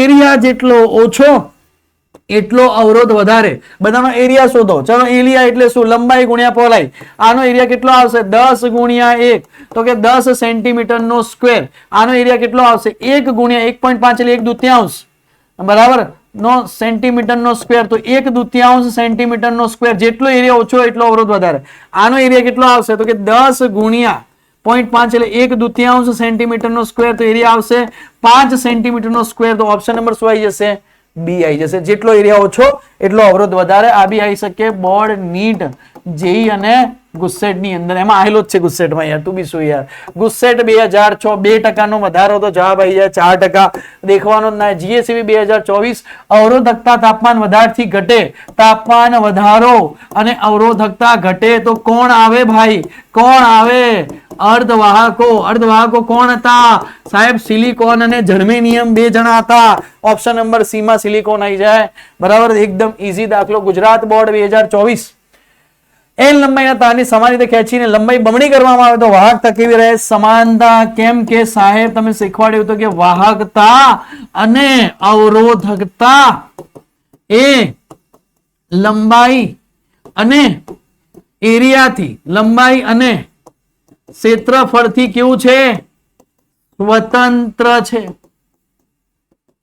Area જેટલો ઓછો એટલો અવરોધ વધારે. બધાનો એરિયા શોધો. ચલો, એરિયા એટલે શું? લંબાઈ ગુણ્યા પહોળાઈ. આનો એરિયા કેટલો આવશે? 10 ગુણ્યા 1 તો કે 10 સેન્ટીમીટર નો સ્ક્વેર. આનો એરિયા કેટલો આવશે? 1 ગુણ્યા 1.5 એટલે 1/2 બરાબર નો સેન્ટીમીટર નો સ્ક્વેર. તો 1/2 સેન્ટીમીટર નો સ્ક્વેર. જેટલો એરિયા ઓછો એટલો અવરોધ વધારે. આનો એરિયા કેટલો આવશે? તો કે 10 ગુણ્યા 0.5 એટલે 1/2 સેન્ટીમીટર નો સ્ક્વેર. તો એરિયા આવશે 5 સેન્ટીમીટર નો સ્ક્વેર. તો ઓપ્શન નંબર શું આવી જશે? બી આવી જશે. જેટલો એરિયા ઓછો એટલો અવરોધ વધારે. આ બી આવી શકે બોર્ડ, નીટ, જેઈ અને ગુસ્સેટ ની અંદર. એમાં આવેલો જ છે ગુસ્સેટમાં યાર. તું બી શું યાર? ગુસ્સેટ 2006 2% નો વધારો તો જવાબ આવી જાય 4%. દેખવાનો જ ના. જીએસસીબી 2024 અવરોધકતા તાપમાન વધારથી ઘટે. તાપમાન વધારો અને અવરોધકતા ઘટે તો કોણ આવે ભાઈ? કોણ આવે? અર્ધવાહકો કોણ હતા સાહેબ? સિલિકોન અને જર્મેનિયમ 2 જણા હતા. ઓપ્શન નંબર સી માં સિલિકોન આવી જાય. બરાબર, એકદમ ઈઝી દાખલો. ગુજરાત બોર્ડ 2024 એલ લંબાઈના તારની સમાન રીતે ખેંચીને લંબાઈ બમણી કરવામાં આવે તો વાહકતા કેવી રહે? સમાનતા. કેમ કે સાહેબ તમે શીખવાડ્યું હતું કે વાહકતા અને અવરોધકતા એ લંબાઈ અને એરિયાથી, લંબાઈ અને ક્ષેત્રફળથી કેવું છે? સ્વતંત્ર છે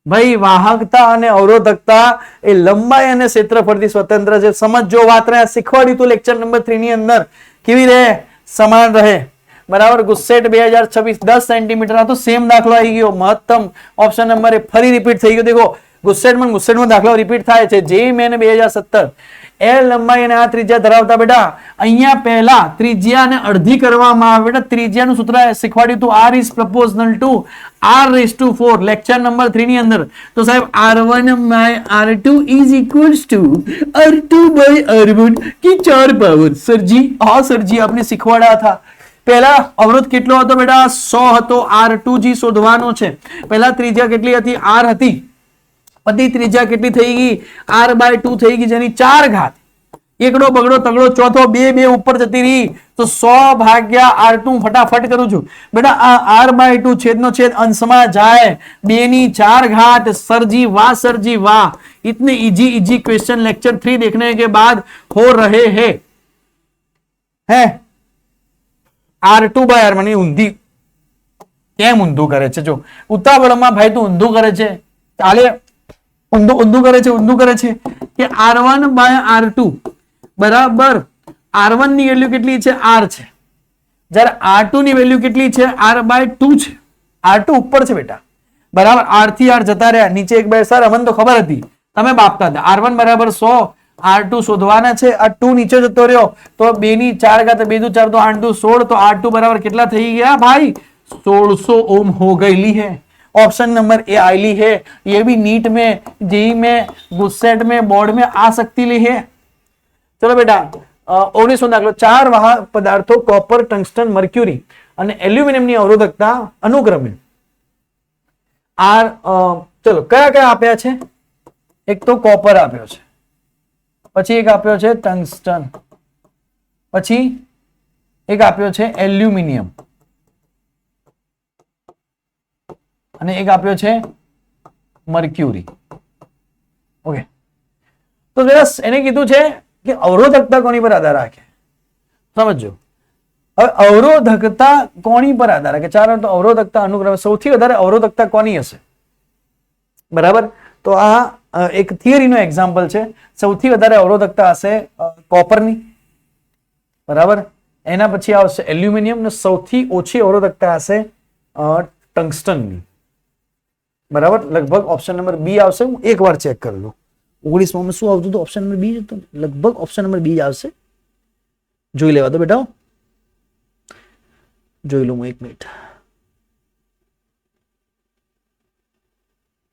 ભાઈ. વાહકતા અને અવરોધકતા એ લંબાઈ અને ક્ષેત્રફળથી સ્વતંત્ર છે. સમજો વાત. શીખવાડ્યું હતું લેક્ચર નંબર 3 ની અંદર. કેવી રહે? સમાન રહે. બરાબર. ગુસ્સેટ 2026 10 સેન્ટીમીટર. આ તો સેમ દાખલો આવી ગયો. મહત્તમ ઓપ્શન નંબર ફરી રિપીટ થઈ ગયો. દેખો ગુસ્સેટમાં દાખલો રિપીટ થાય છે. જેઈ મેન 2017 એલ લંબાઈ અને આ ત્રિજ્યા ધરાવતા બેટા અહીંયા પહેલા ત્રિજ્યાને અડધી કરવામાં આવે. બેટા ત્રિજ્યાનું સૂત્ર શીખવાડ્યું હતું, r is proportional to r⁴ lecture number 3 ની અંદર. તો સાહેબ r1 by r2 is equals to r2 by r1 की 4 પાવર. સરજી હા સરજી આપને શીખવાડ્યા હતા. પહેલા અવરોધ કેટલો હતો બેટા 100 હતો. r2g શોધવાનો છે. પહેલા ત્રિજ્યા કેટલી હતી r હતી, પછી ત્રિજ્યા કેટલી થઈ ગઈ r/2 થઈ ગઈ, જેની 4 ઘાત. એકડો બગડો તગડો ચોથો બે ઉપર જતી રહી તો 100 ભાગ્યા r2 ફટાફટ કરું છું બેટા. આ r/2 છેદનો છેદ અંશમાં જાય, 2 ની 4 घात. सरजी वाह सरजी वाह, इतने इजी इजी क्वेश्चन लेक्चर 3 देखने के बाद हो रहे हैं. r2/r1 ઊંધી કેમ ઊંધું કરે છે? જો ઉતાવળમાં ભાઈ તું ઊંધું કરે છે, ચાલે ઊંધું કરે છે કે r1/r2 બરાબર r1 ની વેલ્યુ કેટલી છે r છે, જ્યારે r2 ની વેલ્યુ કેટલી છે r/2 છે. r2 ઉપર છે બેટા બરાબર, r થી r જતા રહ્યા નીચે. એક બે સર અમને તો ખબર હતી, તમે બાપતા હતા. r1 બરાબર 100, r2 શોધવાના છે. આ 2 નીચે જતો રહ્યો તો 2 ની 4 ઘાત, 2 દુ 4 તો 8 દુ 16, તો r2 બરાબર કેટલા થઈ ગયા भाई 1600 ओम हो गई है. ऑप्शन नंबर ए आईली है. ये भी नीट में, जेई में, गुस्सेट में, बोर्ड में आ सकती ली है. चलो बेटा 19 दाखलो, 4 વાહક પદાર્થો કોપર, ટંગસ્ટન, મર્ક્યુરી અને એલ્યુમિનિયમ ની અવરોધકતા અનુક્રમે ચલો કયા કયા આપ્યા છે? એક તો કોપર આપ્યો છે, પછી એક આપ્યો છે ટંગસ્ટન, પછી એક આપ્યો છે એલ્યુમિનિયમ અને એક આપ્યો છે મર્ક્યુરી. ઓકે, તો એને કીધું છે કે અવરોધકતા કોની પર આધાર રાખે? સમજો હવે અવરોધકતા કોની પર આધાર રાખે? ચાલો તો અવરોધકતા અનુક્રમે સૌથી વધારે અવરોધકતા કોની હશે? બરાબર, તો આ એક થિયરીનો એક્ઝામ્પલ છે. સૌથી વધારે અવરોધકતા હશે કોપરની, બરાબર. એના પછી આવશે એલ્યુમિનિયમ ને સૌથી ઓછી અવરોધકતા હશે ટંગસ્ટનની, બરાબર. લગભગ ઓપ્શન નંબર બી આવશે. હું એકવાર ચેક કરી લઉં 19 માં શું આવતું હતું? ઓપ્શન નંબર બી હતું. લગભગ ઓપ્શન નંબર બી આવશે. જોઈ લેવા દો બેટા, જોઈ લઉં 1 મિનિટ.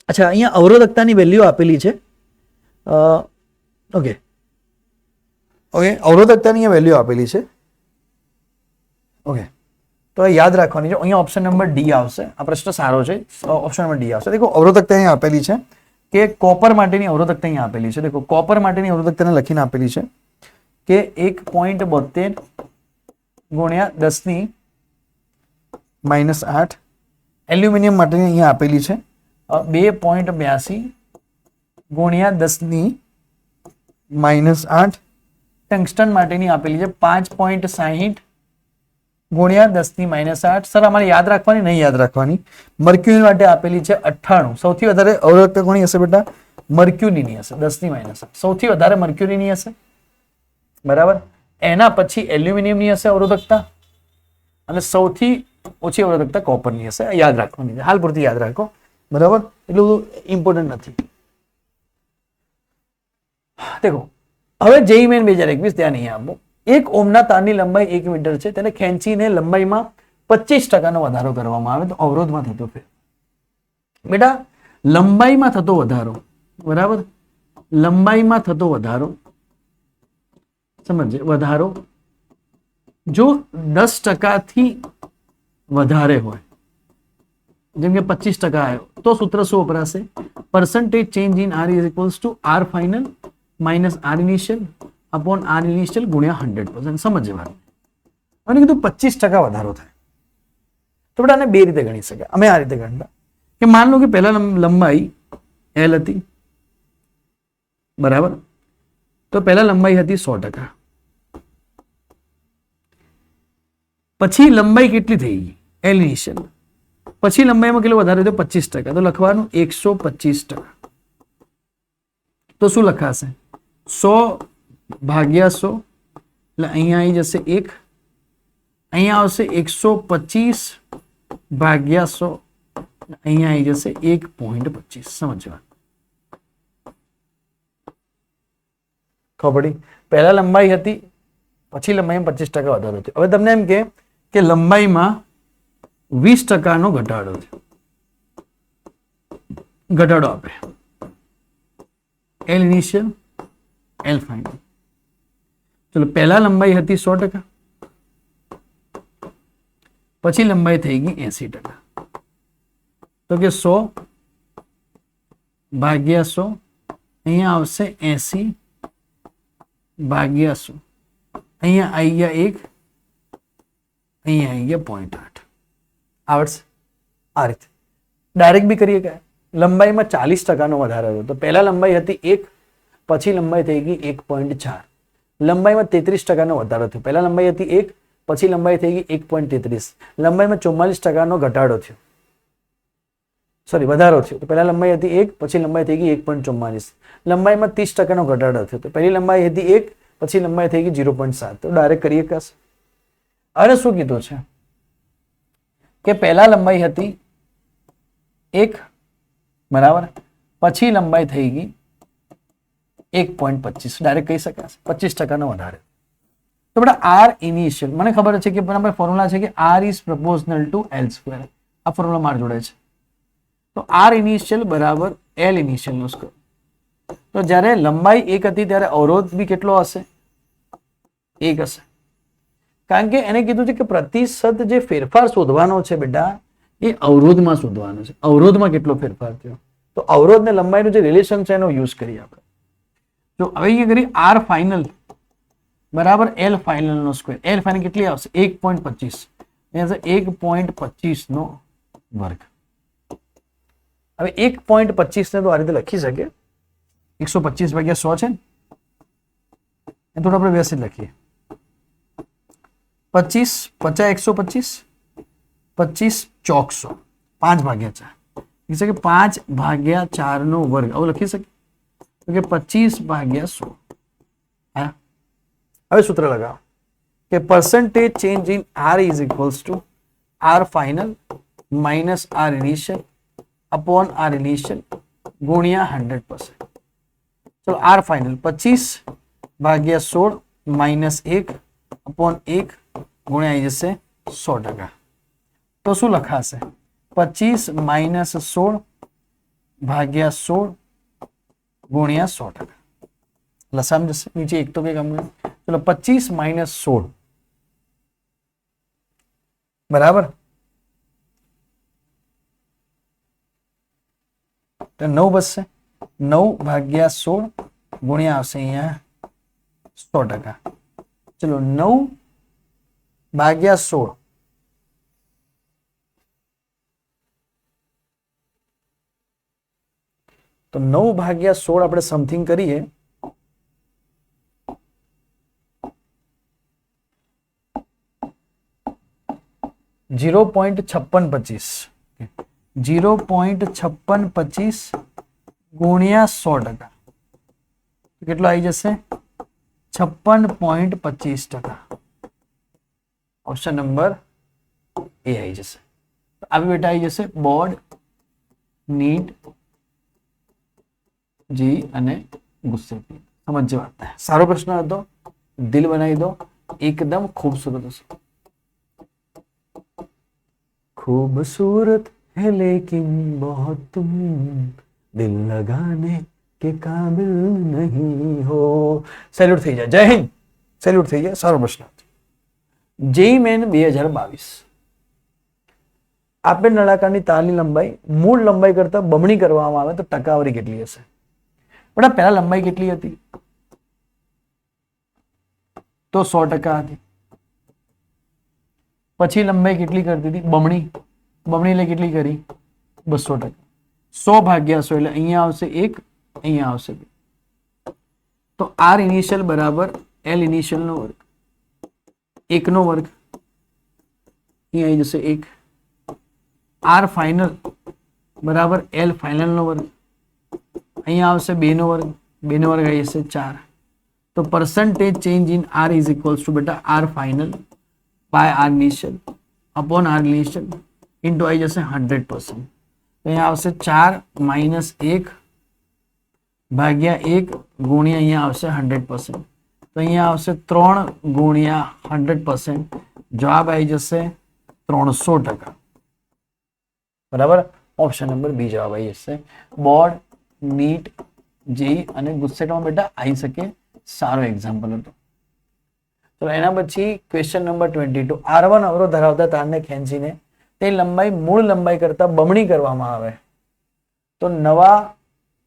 અચ્છા, અહીંયા અવરોધકતાની વેલ્યુ આપેલી છે. ઓકે ઓકે, અવરોધકતાની વેલ્યુ આપેલી છે. ઓકે, તો યાદ રાખવાની છે. અહીંયા ઓપ્શન નંબર ડી આવશે. આ પ્રશ્ન સારો છે. ઓપ્શન નંબર ડી આવશે. દેખો અવરોધકતા અહીંયા આપેલી છે કે કોપર માટેની અવરોધકતા અહીંયા આપેલી છે. દેખો કોપર માટેની અવરોધકતાને લખીને આપેલી છે કે 1.72 ગુણ્યા 10 ની -8. એલ્યુમિનિયમ માટેની અહીંયા આપેલી છે 2.82 ગુણ્યા 10 ની -8. ટંગસ્ટન માટેની આપેલી છે 5.60 ગુણ્યા 10 ની -8. સર અમારે યાદ રાખવાની નહીં યાદ રાખવાની. મર્ક્યુરી માટે આપેલી છે 98. સૌથી વધારે અવરોધકતા કોની હશે બેટા? મર્ક્યુરીની હશે 10 ની -8. સૌથી વધારે મર્ક્યુરીની હશે, બરાબર. એના પછી એલ્યુમિનિયમની હશે અવરોધકતા અને સૌથી ઓછી અવરોધકતા કોપરની હશે. યાદ રાખવાની છે, હાલ પૂરતી યાદ રાખો, બરાબર. એટલું બધું ઇમ્પોર્ટન્ટ નથી. દેખો હવે જેઈ મેન 2021 ધ્યાન નહીં આપો. 1 ઓહમના તારની લંબાઈ 1 મીટર છે. તેને ખેંચીને લંબાઈમાં 25% વધારો કરવામાં આવે તો અવરોધમાં થતો ફેર. બેટા લંબાઈમાં થતો વધારો, બરાબર, લંબાઈમાં થતો વધારો સમજે. વધારો જો 10% થી વધારે હોય, જેમ કે 25% આવ્યો, તો સૂત્ર શું વપરાશે? percentage change in r is equals to r final minus r initial upon r initial ગુણ્યા 100%. સમજવાનું. અને કીધું 25% વધારો થાય તો બેટા આને બે રીતે ગણી શકાય. અમે આ રીતે ગણતા કે માન લો કે પહેલા લંબાઈ l હતી, બરાબર. તો પહેલા લંબાઈ હતી 100%, પછી લંબાઈ કેટલી થઈ ગઈ l ઇનિશિયલ, પછી લંબાઈમાં કેટલો વધારે થયો 25%. તો લખવાનું 125%. તો શું લખાશે? 100 ભાગ્યા 100 એટલે અહીંયા આવી જશે 1. અહીંયા આવશે 125 ભાગ્યા 100, અહીંયા આવી જશે 1.25. સમજવા ખબર પડી? પહેલા લંબાઈ હતી, પછી લંબાઈમાં 25% વધારો થયો. હવે તમને એમ કે લંબાઈમાં 20% ઘટાડો થયો, ઘટાડો આપે એલ ઇનિશિયલ એલ ફાઇનલ. ચલો પહેલા લંબાઈ હતી 100%, પછી લંબાઈ થઈ ગઈ 80%. તો કે 100 ભાગ્યા 100, અહીંયા આવશે 80 ભાગ્યા 100, અહીંયા આવી ગયા 1, અહીંયા આવી ગયા 0.8. આવડશે? આ રીતે ડાયરેક્ટ બી કરીએ કે લંબાઈમાં 40% વધારો હતો. તો પહેલા લંબાઈ હતી 1, પછી લંબાઈ થઈ ગઈ 1.4. લંબાઈમાં 33% વધારો થયો. પહેલા લંબાઈ હતી 1, પછી લંબાઈ થઈ ગઈ 1.33. લંબાઈમાં 44% ઘટાડો થયો, સોરી વધારો થયો. તો પહેલા લંબાઈ હતી 1, પછી લંબાઈ થઈ ગઈ 1.44. લંબાઈમાં 30% ઘટાડો થયો. તો પહેલી લંબાઈ હતી 1, પછી લંબાઈ થઈ ગઈ 0.7. તો ડાયરેક્ટ કરીએ કશે. અરે શું કીધું છે કે પહેલા લંબાઈ હતી 1, બરાબર, પછી લંબાઈ થઈ ગઈ 1.25. ડાયરેક્ટ કહી શકાશે 25% વધારે. તો બેટા આર ઇનિશિયલ મને ખબર છે કે બરાબર ફોર્મ્યુલા છે કે R is proportional to L square. આ ફોર્મ્યુલા મારી જોડે છે. તો આર ઇનિશિયલ બરાબર એલ ઇનિશિયલ નો સ્ક્વેર. તો જ્યારે લંબાઈ 1 હતી ત્યારે અવરોધ બી કેટલો હશે? 1 હશે. કારણ કે એને કીધું છે કે પ્રતિશત જે ફેરફાર શોધવાનો છે બેટા એ અવરોધમાં શોધવાનો છે. અવરોધમાં કેટલો ફેરફાર થયો? તો અવરોધ ને લંબાઈનું જે રિલેશન છે એનો યુઝ કરીએ આપણે. તો હવે અહીંયા કરી આર ફાઇનલ બરાબર એલ ફાઇનલ નો સ્ક્વેર. એલ ફાઇનલ કેટલી આવશે? 1.25. અહીંયા 1.25 નો વર્ગ. હવે 1.25 ને તો આ રીતે લખી શકે 125 ભાગ્યા 100 છે ને, એ થોડું આપણે વ્યવસ્થિત લખીએ. 25 50 125 25 ચોક 100 5 ભાગ્યા 4 લખી શકે 5 ભાગ્યા 4 નો વર્ગ આવું લખી શકે. તો કે 25 ભાગ્યા 100. હા, હવે સૂત્ર લગાવો કે percentage change in R is equals to R final minus R initial upon R initial ગુણ્યા 100%. ચલો R final 25 ભાગ્યા 16 minus 1 upon 1 ગુણ્યા આવી જશે 100%. તો શું લખાશે? 25 minus 16 ભાગ્યા 16 ગુણ્યા 100%. લસામ જશે નીચે એક તો કઈ કામ કરે. ચલો 25 minus 16 બરાબર તો 9 બચશે. 9 ભાગ્યા 16 ગુણ્યા આવશે અહીંયા 100%. ચલો 9 ભાગ્યા 16 તો 9 ભાગ્યા 16 આપણે સમથિંગ કરીએ 0.5625 0.5625 ગુણ્યા 100%. કેટલો આવી જશે? 56.25%. ઓપ્શન નંબર એ આવી જશે. આવી બેટા આવી જશે બોર્ડ, નીટ, જી અને ગુસ્સે. સમજ વાત. સારો પ્રશ્ન હતો, દિલ બનાવી દો, એકદમ ખૂબસૂરત હશે. खूबसूरत है लेकिन बहुत तुम दिल लगाने के काबिल नहीं हो. સેલ્યુટ થઈ જાય. જય હિન્દ. સેલ્યુટ થઈ જાય. સારો પ્રશ્ન. જેઈ મેન 2022 આપેલ નળાકારની તારની લંબાઈ મૂળ લંબાઈ કરતા બમણી કરવામાં આવે તો ટકાવારી કેટલી હશે? પણ પહેલા લંબાઈ કેટલી હતી? તો 100% હતી. પછી લંબાઈ કેટલી કરતી હતી? બમણી. બમણી એટલે કેટલી કરી? 200%. 100 ભાગ્યા 100 એટલે અહીંયા આવશે 1, અહીંયા આવશે 2. તો આર ઇનિશિયલ બરાબર એલ ઇનિશિયલ નો વર્ગ, 1 નો વર્ગ, અહીંયા આવી જશે 1. આર ફાઇનલ બરાબર એલ ફાઇનલ નો વર્ગ, અહીંયા આવશે 2 નો વર્ગ, 2 નો વર્ગ આવી જશે 4. તો percentage change in R is equals to બેટા R final by R initial upon R initial into આવી જશે 100%. તો અહીંયા આવશે 4 - 1 ભાગ્યા 1 ગુણ્યા અહીંયા આવશે 100%. તો અહીંયા આવશે 3 ગુણ્યા 100%. જવાબ આવી જશે 300%. બરાબર. ઓપ્શન નંબર બી જવાબ આવી જશે. બોર્ડ, નીટ, જેઈ અને ગુસ્સેટમાં બેટા આવી શકે. સારો એક્ઝામ્પલ હતો. તો એના પછી ક્વેશ્ચન નંબર 22. R1 અવરોધ ધરાવતા તારને ખેંચીને તે લંબાઈ મૂળ લંબાઈ કરતા બમણી કરવામાં આવે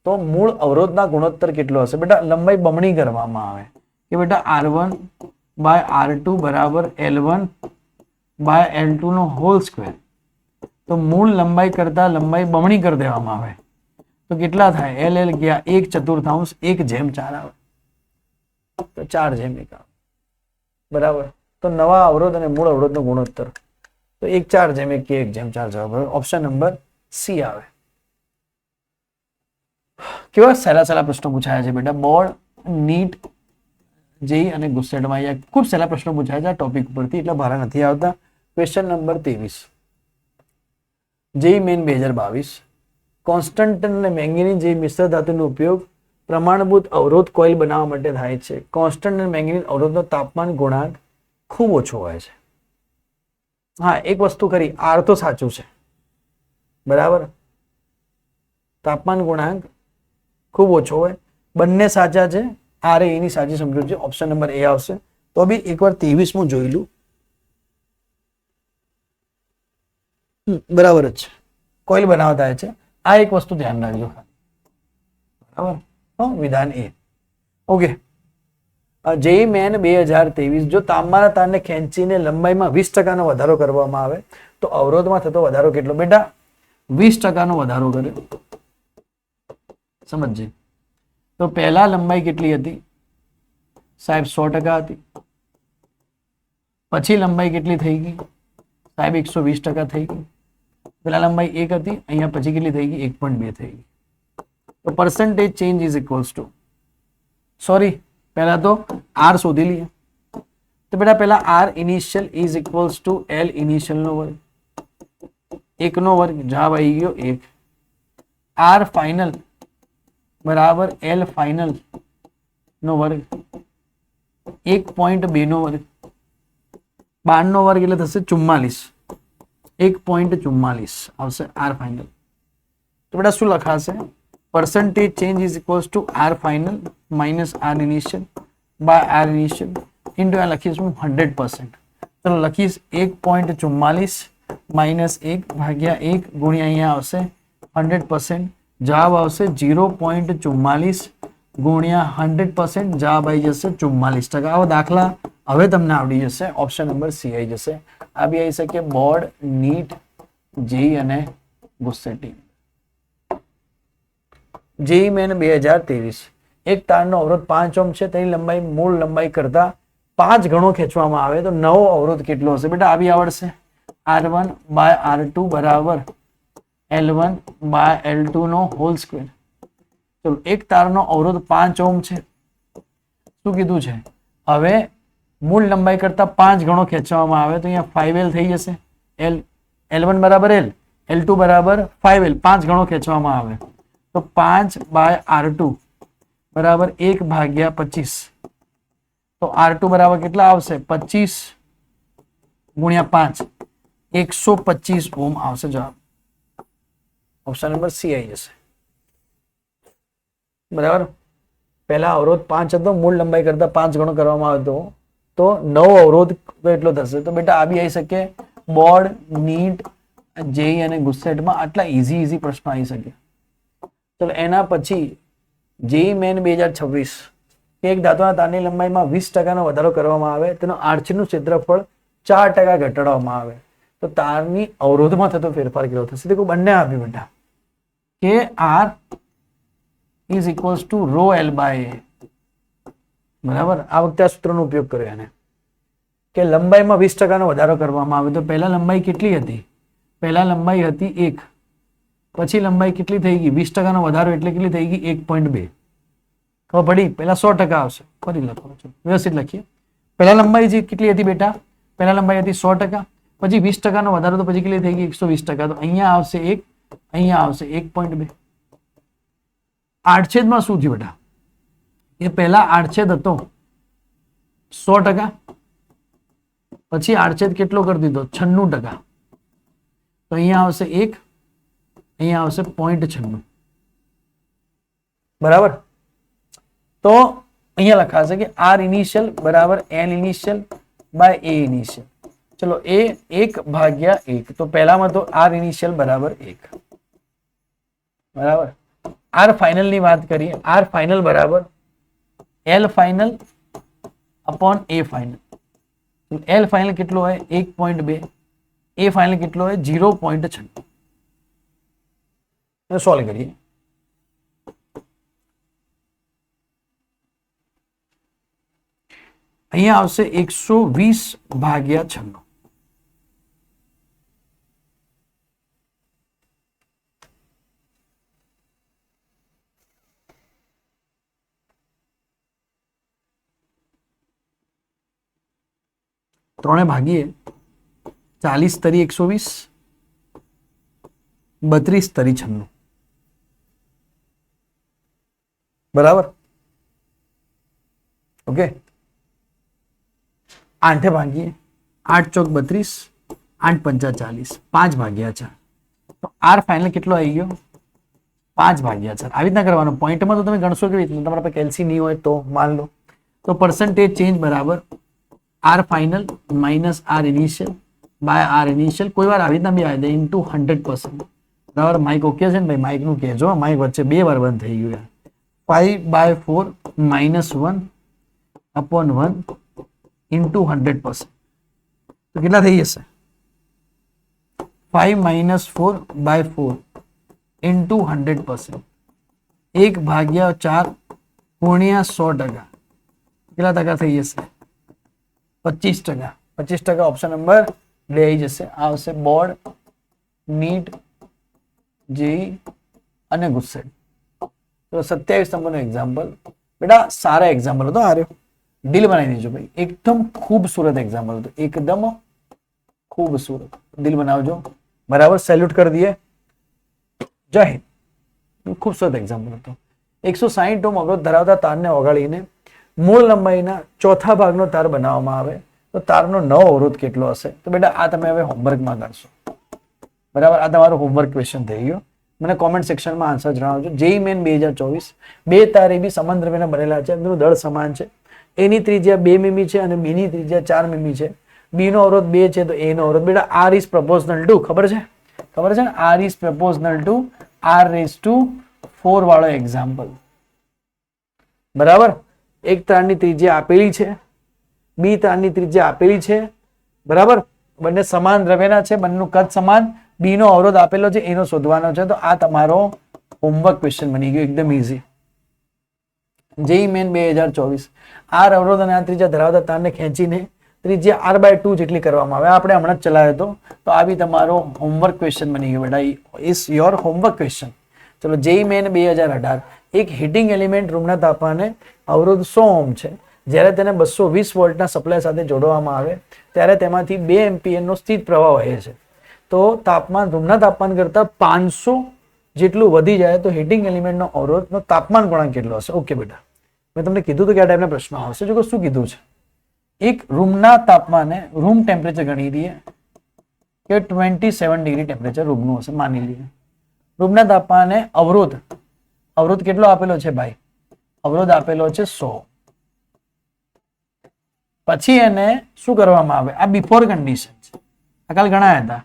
તો મૂળ અવરોધના ગુણોત્તર કેટલો હશે? બેટા લંબાઈ બમણી કરવામાં આવે કે બેટા R1 બાય R2 બરાબર L1 by L2 no whole square. તો મૂળ લંબાઈ કરતા લંબાઈ બમણી કરી દેવામાં આવે તો કેટલા થાય? L ગયા 1/4 1/4 આવે તો 4/1 આવે. બરાબર. તો નવા અવરોધ અને મૂળ અવરોધનો ગુણોત્તર તો 1/4 કે 1/4 જવાબ આવે. ઓપ્શન નંબર સી આવે. કેવા સહેલા પ્રશ્નો પૂછાયા છે બેટા. બોર્ડ, નીટ, જેઈ અને ગુસ્સેટમાં અહીંયા ખૂબ સહેલા પ્રશ્નો પૂછાયા છે આ ટોપિક પરથી, એટલે ભારે નથી આવતા. Question number 23. JEE main 2022. Constant અને મેંગેનીઝ જેવી મિશ્ર ધાતુનો ઉપયોગ પ્રમાણભૂત અવરોધ કોઇલ બનાવવા માટે થાય છે. કોન્સ્ટન્ટ અને મેંગેનીઝ અવરોધનો તાપમાન ગુણાંક ખૂબ ઓછો હોય છે. હા, એક વસ્તુ કરી, આર તો સાચું છે. બરાબર. તાપમાન ગુણાંક ખૂબ ઓછો હોય, બંને સાચા છે. આર એની સાચી સમજૂત છે. ઓપ્શન નંબર એ આવશે. તો બી એકવાર 23મું જોઈ લું. બરાબર જ છે, કોઇલ બનાવતા થાય છે. આ એક વસ્તુ ધ્યાન રાખજો. બરાબર. વિધાન એ. ઓકે. JE main 2023. જો તાંબાના તારને ખેંચીને લંબાઈમાં 20% નો વધારો કરવામાં આવે તો અવરોધમાં થતો વધારો કેટલો? બેટા 20% નો વધારો કર્યો. સમજજે. તો પહેલા લંબાઈ કેટલી હતી સાહેબ? 100% હતી. પછી લંબાઈ કેટલી થઈ ગઈ સાહેબ? 120% થઈ ગઈ. પેલા લંબાઈ 1 હતી, અહીંયા પછી કેટલી થઈ ગઈ? 1.2 થઈ ગઈ. તો percentage change is equals to, sorry પહેલા તો R શોધી લઈએ. તો બેટા પહેલા R initial is equals to L initial નો વર્ગ, 1 નો વર્ગ. જવાબ આવી ગયો 1. R final બરાબર L final નો વર્ગ, 1.2 નો વર્ગ. 12 નો વર્ગ એટલે થશે 44. 1.44 આવશે R final. તો બેટા શું લખાશે? percentage change is equals to R final minus R initial by R initial into આ લખીશું 100%. ચલો લખીશ 1.44 minus 1 ભાગ્યા 1 ગુણ્યા અહીંયા આવશે 100%. જવાબ આવશે 0.44 ગુણ્યા 100%. જવાબ આવી જશે 44%. આવો દાખલા હવે તમને આવડી જશે. ઓપ્શન નંબર સી આવી જશે. આ બી આવી શકે. બોર્ડ, નીટ, જેઈ અને ગુસ્સેટી. JE main 2023. એક તારનો અવરોધ 5 ઓહ્મ છે, તેની લંબાઈ મૂળ લંબાઈ કરતા 5 ગણો ખેંચવામાં આવે તો નવો અવરોધ કેટલો હશે? બેટા આવી આવડશે. R1 બાય R2 બરાબર L1 by L2 no whole square. ચલો એક તારનો અવરોધ 5 ઓહ્મ છે. શું કીધું છે? હવે મૂળ લંબાઈ કરતા 5 ગણો ખેંચવામાં આવે તો અહીંયા 5L થઈ જશે. L1 બરાબર L, L2 બરાબર 5L. 5 ગણો ખેંચવામાં આવે તો 5 બાય R2 બરાબર 1 ભાગ્યા 25. તો R2 બરાબર કેટલા આવશે? 25 ગુણ્યા 5, 125 ઓહ્મ આવશે જવાબ. ઓપ્શન નંબર સી આવી જશે. બરાબર. પહેલા અવરોધ 5 હતો, મૂળ લંબાઈ કરતા 5 ગણો કરવામાં આવતો તો નવો અવરોધ એટલો થશે. તો બેટા આ બી આવી શકે. બોર્ડ, નીટ, જેઈ અને ગુસ્સેટમાં આટલા ઇઝી પ્રશ્નો આવી શકે. ચલો એના પછી જેઈ મેન 2026. એક ધાતુના તારની લંબાઈમાં 20% નો વધારો કરવામાં આવે તેનો આર્ચનું ક્ષેત્રફળ 4% ઘટાડવામાં આવે તો તારની અવરોધમાં થતો ફેરફાર કેટલો થશે? દેખો બંને આપ્યું બેટા કે R is equals to rho L by A. બરાબર. આ વખતે આ સૂત્રનો ઉપયોગ કર્યો એને કે લંબાઈમાં 20% નો વધારો કરવામાં આવે તો પહેલા લંબાઈ કેટલી હતી? પહેલા લંબાઈ હતી 1, પછી લંબાઈ કેટલી થઈ ગઈ? 20% નો વધારો એટલે કેટલી થઈ ગઈ? 1.2. ખબર પડી? પહેલા 100% આવશે. ફરી લખો, વ્યવસ્થિત લખીએ. પહેલા લંબાઈ જે કેટલી હતી બેટા? પહેલા લંબાઈ હતી 100%, પછી 20% નો વધારો તો પછી કેટલી થઈ ગઈ? 120%. તો અહીંયા આવશે 1, અહીંયા આવશે 1.2. આડછેદમાં શું થયું બેટા? એ પહેલા આડછેદ હતો 100%, પછી આડછેદ કેટલો કરી દીધો 96%. તો અહીંયા આવશે 1, અહીંયા આવશે 0.96. બરાબર. તો અહીંયા લખાશે કે આર ઇનિશિયલ બરાબર N initial by A initial. ચલો એ 1/1. તો પહેલામાં તો આર ઇનિશિયલ બરાબર 1. બરાબર. આર ફાઇનલ ની વાત કરીએ. આર ફાઇનલ બરાબર એલ ફાઇનલ અપોન એ ફાઇનલ. એલ ફાઇનલ કેટલો હોય 1.2, એ ફાઇનલ કેટલો હોય 0.96. સોલ્વ કરીએ. અહીંયા આવશે 120/96. ત્રણે ભાગીએ 40 તરી 120, 32 તરી 96. બરાબર. ઓકે. 8 ભાગીએ 8 ચોક 32, 8 પંચા 40, 5/4. તો આર ફાઇનલ કેટલો આવી ગયો 5/4. આવી રીતના કરવાનો. પોઈન્ટમાં તો તમે ગણશો કેવી રીતના, તમારા પાસે કેલ્સી નહીં હોય તો માન લો. તો પર્સન્ટેજ ચેન્જ બરાબર R final minus R initial by R initial. કોઈ વાર આવી રીતના બી આવી જાય ઇન્ટુ 100%. બરાબર. માઇક ઓકે છે ને ભાઈ? માઇકનું કહેજો. માઇક વચ્ચે 2 વાર બંધ થઈ ગયું. 5/4 -1 અપોન 1 ઇન્ટુ 100%. તો કેટલા થઈ જશે? 5 - 4/4 ઇન્ટુ 100%. 1/4 ગુણ્યા 100%. કેટલા ટકા થઈ જશે? 25%. 25% ઓપ્શન નંબર 2 આવી જશે. આવશે બોર્ડ, નીટ, જેઈ અને ગુસ્સેટ. તો 27 નંબરનો એક્ઝામ્પલ બેટા સારા એક્ઝામ્પલ હતો. આર્યો દિલ બનાવી દેજો ભાઈ. એકદમ ખૂબસૂરત એક્ઝામ્પલ હતું. એકદમ ખૂબસૂરત. દિલ બનાવજો. બરાબર. સેલ્યુટ કરી દઈએ. જય હિન્દ. ખૂબસૂરત એક્ઝામ્પલ હતો. 160 ઓહ્મ અવરોધ ધરાવતા તારને ઓગાળીને મૂળ લંબાઈના ચોથા ભાગનો તાર બનાવવામાં આવે તો તારનો નવો અવરોધ કેટલો હશે? તો બેટા આ તમે હવે હોમવર્કમાં કરશો. બરાબર. આ તમારો હોમવર્ક ક્વેશ્ચન થઈ ગયો. મને કોમેન્ટ સેક્શનમાં આન્સર જણાવજો. JE main 2024. 2 તાર એ બી સમાન દ્રવ્યના બનેલા છે. એમનું દળ સમાન છે. એની ત્રિજ્યા 2 મીમી છે અને બીની ત્રિજ્યા 4 મીમી છે. બી નો અવરોધ 2 છે તો એ નો અવરોધ બેટા આર ઇઝ પ્રપોઝનલ ટુ, ખબર છે? ખબર છે ને? R is proportional two r⁴ વાળો એક્ઝામ્પલ. બરાબર. એક તારની ત્રિજ્યા આપેલી છે, બી તારની ત્રિજ્યા આપેલી છે. બરાબર. બંને સમાન દ્રવ્યના છે, બંનેનું કદ સમાન. બી નો અવરોધ આપેલો છે, એનો શોધવાનો છે. તો આ તમારો હોમવર્ક ક્વેશ્ચન બની ગયો. એકદમ ઈઝી. JE main 2024. આર અવરોધ અને આ ત્રિજ્યા ધરાવતા તારને ખેંચીને ત્રિજ્યા r/2 જેટલી કરવામાં આવે. આપણે હમણાં જ ચલાવ્યો હતો. તો આ બી તમારો હોમવર્ક ક્વેશ્ચન બની ગયો બેટા. Is your homework question. ચલો. JEE main 2018. એક હીટિંગ એલિમેન્ટ રૂમના તાપમાને અવરોધ 100 ઓહ્મ છે. જ્યારે તેને 220 વોલ્ટના સપ્લાય સાથે જોડવામાં આવે ત્યારે તેમાંથી 2 એમ્પિયરનો સ્થિત પ્રવાહ વહે છે. તો તાપમાન રૂમના તાપમાન કરતાં 500 જેટલું વધી જાય તો હીટિંગ એલિમેન્ટનો અવરોધનો તાપમાન ગુણાંક કેટલો હશે? ઓકે બેટા. મેં તમને કીધું હતું કે આ ટાઈપના પ્રશ્નો આવશે. જો શું કીધું છે? એક રૂમના તાપમાને રૂમ ટેમ્પરેચર ગણી દઈએ કે 27 ડિગ્રી ટેમ્પરેચર રૂમનું હશે માની લઈએ. રૂમના તાપમાને અવરોધ કેટલો આપેલો છે ભાઈ? અવરોધ આપેલો છે 100. પછી એને શું કરવામાં આવે? આ બિફોર કન્ડિશન છે, આ કાલ ગણાયા હતા.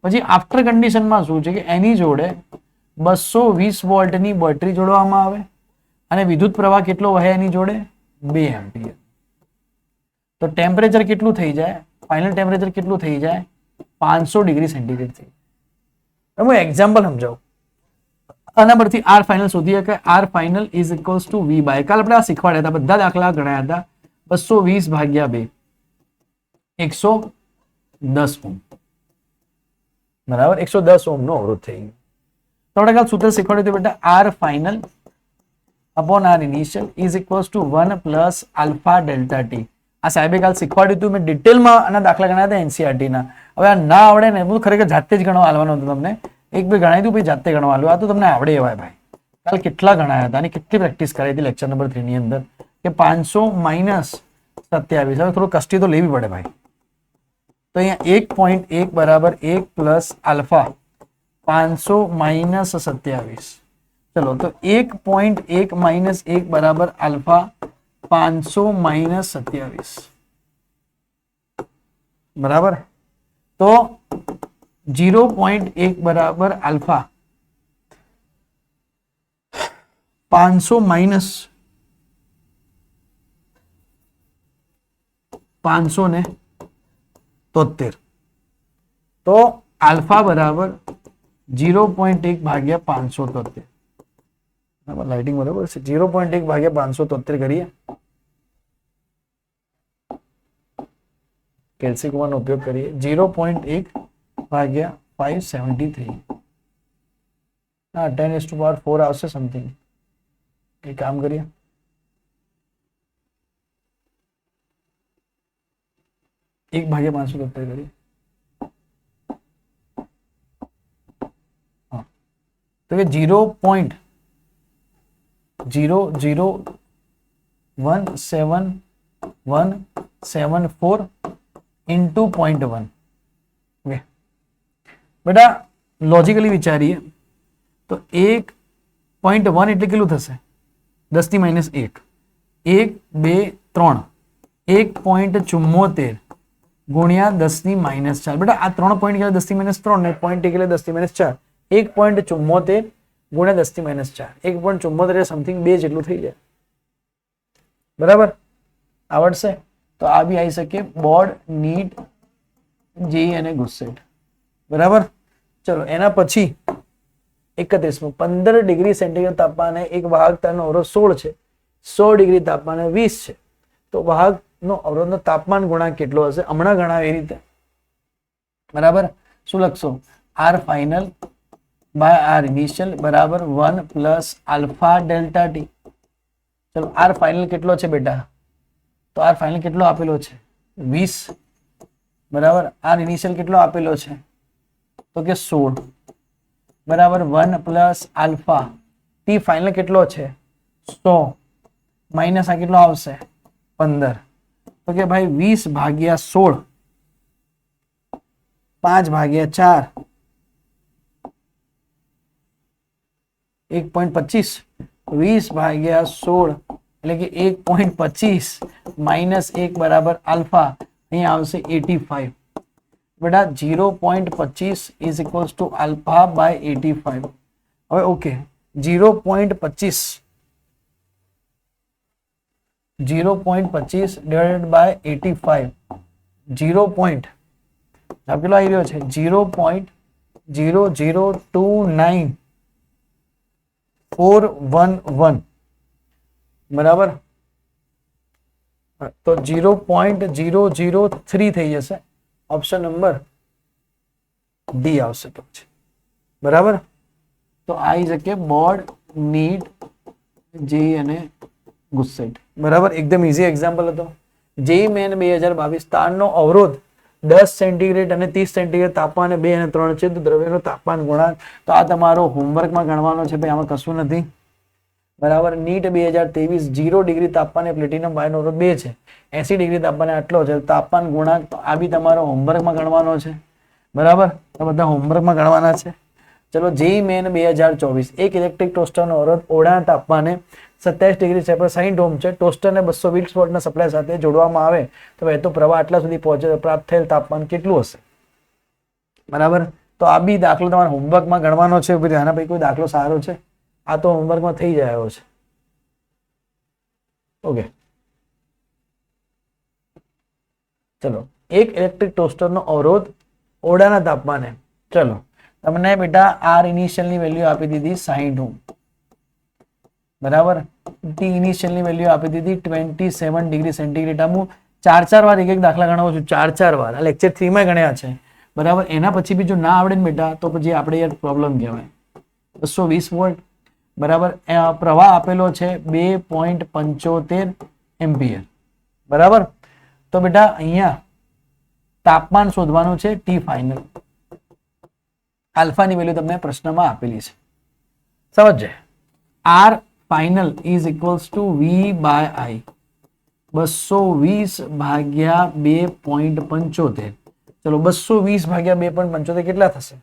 પછી આફ્ટર કન્ડિશનમાં શું છે કે એની જોડે 220 વોલ્ટની બેટરી જોડવામાં આવે અને વિદ્યુત પ્રવાહ કેટલો વહે એની જોડે? 2 એમ્પિયર. તો ટેમ્પરેચર કેટલું થઈ જાય? ફાઇનલ ટેમ્પરેચર કેટલું થઈ જાય? 500 ડિગ્રી સેન્ટીગ્રેડ થઈ જાય. હું એક્ઝામ્પલ સમજાવું. આના પરથી આર ફાઇનલ શોધી શકાય. R final is equals to V by, કાલ આપણે આ શીખવાડ્યા હતા, બધા દાખલા ગણાયા હતા. 220/2 110 ઓહ્મ. બરાબર. 110 ઓહ્મ નો અવરોધ થઈ ગયો. તો આપણે કાલ સૂત્ર શીખવાડ્યું હતું બેટા. R final upon R initial is equals to 1 plus alpha delta T. આ સાહેબે કાલ શીખવાડ્યું હતું. મેં ડિટેલમાં આના દાખલા ગણાયા હતા એનસીઆરટી ના. હવે આ ના આવડે ને બધું ખરેખર જાતે જ ગણવા આવવાનું હતું તમને. એક બે ગણાવી દઉં પછી જાતે ગણવા આવ્યું. આ તો તમને આવડે એવાય ભાઈ. કાલ કેટલા ગણાયા હતા અને કેટલી પ્રેક્ટિસ કરાઈ હતી લેક્ચર નંબર 3 ની અંદર કે 500 માઇનસ 27. હવે થોડું કષ્ટી તો લેવી પડે ભાઈ. તો અહીંયા 1.1 બરાબર 1 પ્લસ આલ્ફા 500 માઇનસ 27. ચલો તો 1.1 માઇનસ 1 બરાબર આલ્ફા 500 માઇનસ 27 બરાબર. તો 0.1 બરાબર આલ્ફા 500 માઇનસ 573. તો આલ્ફા બરાબર 0.1 ભાગ્યા 573. લાઇટિંગ બરાબર છે. 0.1 ભાગ્યા 573 કરીએ. કેલ્સીકુમારનો ઉપયોગ કરીએ. 0.1 ભાગ્યા 573. 10⁴ આવશે સમથિંગ. એ કામ કરીએ. એક ભાગ્યા 573 કરીએ. હા તો કે 0.0017174 ઇન્ટુ 0.1. ઓકે બેટા લોજિકલી વિચારીએ તો 1.1 એટલે કેટલું થશે? 10⁻1. 1 2 3 1.74 ગુણ્યા 10⁻4. બેટા આ 3 પોઈન્ટ એટલે 10⁻3 ને પોઈન્ટ એટલે 10⁻4. 1.74 ગુણ્યા 10⁻4. 1.74 એટલે સમથિંગ 2 જેટલું થઈ જાય. બરાબર આવડશે તો આ બી આવી શકે. બોર્ડ નીટ જેઈ અને ગુસ્સેટ. બરાબર ચલો એના પછી 31 15 ડિગ્રી સેન્ટીગ્રેડ તાપમાને એક વાહકતાનો અવરોધ 16 છે. 100 ડિગ્રી તાપમાને 20 છે. તો વાહકનો અવરોધનો તાપમાન ગુણાંક કેટલો હશે? હમણાં ગણાવ એ રીતે. બરાબર શું લખશો? R final by R initial બરાબર 1 પ્લસ આલ્ફા ડેલ્ટા ટી. ચલો આર ફાઇનલ કેટલો છે બેટા? તો આર ફાઇનલ કેટલો આપેલો છે? 20 બરાબર. આર ઇનિશિયલ કેટલો આપેલો છે? તો કે 16 બરાબર 1 પ્લસ આલ્ફા. ટી ફાઇનલ કેટલો છે? 100 માઇનસ આ કેટલો આવશે? 15. તો કે ભાઈ 20 ભાગ્યા 16 5 ભાગ્યા 4 1.25. 20 ભાગ્યા 16 એટલે કે 1.25 માઇનસ 1 બરાબર આલ્ફા. અહીંયા આવશે 85. બેટા 0.25 is equals to alpha by 85. હવે ઓકે 0.25 ડિવાઇડેડ બાય 85. 0. કેટલો આવી રહ્યો છે? 0.0029411 બરાબર. તો 0.003 થઈ જશે. ઓપ્શન નંબર ડી આવશે પછી. બરાબર તો આવી શકે બોર્ડ નીટ જેઈ અને ગુસ્સેટ. બરાબર એકદમ ઈઝી એક્ઝામ્પલ હતો. જેઈ મેન 2022 તારનો અવરોધ 10 સેન્ટીગ્રેડ અને 30 સેન્ટીગ્રેડ તાપમાને 2 અને 3 છે. તો દ્રવ્યનો તાપમાન ગુણાંક તો આ તમારો હોમવર્કમાં ગણવાનો છે ભાઈ. આમાં કશું નથી. બરાબર નીટ 2023 0 ડિગ્રી તાપમાને પ્લેટિનમ વાયરનો અવરોધ 2 છે. 80 ડિગ્રી તાપમાને આટલો છે. તાપમાન ગુણાંક તો આ બી તમારો હોમવર્કમાં ગણવાનો છે. બરાબર આ બધા હોમવર્કમાં ગણવાના છે. ચલો જેઈ મેન 2024 એક ઇલેક્ટ્રિક ટોસ્ટરનો અવરોધ ઓળાના તાપમાને 27 ડિગ્રી છે પર 60 ઓહ્મ છે. ટોસ્ટરને 220 વોલ્ટના સપ્લાય સાથે જોડવામાં આવે તો વહેતો પ્રવાહ આટલા સુધી પહોંચે તો પ્રાપ્ત થયેલ તાપમાન કેટલું હશે? બરાબર તો આ બી દાખલો તમારે હોમવર્કમાં ગણવાનો છે. આના પછી કોઈ દાખલો સારો છે? આ તો હોમવર્કમાં થઈ જાય છે. ઓકે ચલો એક ઇલેક્ટ્રિક ટોસ્ટરનો અવરોધ ઓરડાના તાપમાને. ચલો તમને બેટા આર ઇનિશિયલની વેલ્યુ આપી દીધી 60 ઓહ્મ. બરાબર ટી ઇનિશિયલની વેલ્યુ આપી દીધી 27 ડિગ્રી સેન્ટીગ્રેડ. હું 4 વાર એક દાખલા ગણાવું છું. 4 વાર આ લેક્ચર 3 માં ગણ્યા છે. બરાબર એના પછી બી જો ના આવડે ને બેટા તો પછી આપણે યાર પ્રોબ્લેમ કહેવાય. 220 વોલ્ટ બરાબર. પ્રવાહ આપેલો છે 2.75 એમ્પિયર. બરાબર તો બેટા અહીંયા તાપમાન શોધવાનું છે ટી ફાઇનલ. આલ્ફાની વેલ્યુ તમને પ્રશ્નમાં આપેલી છે. સમજે R final is equals to V by I 220 ભાગ્યા 2.75. ચલો 220 ભાગ્યા 2.75 કેટલા થશે?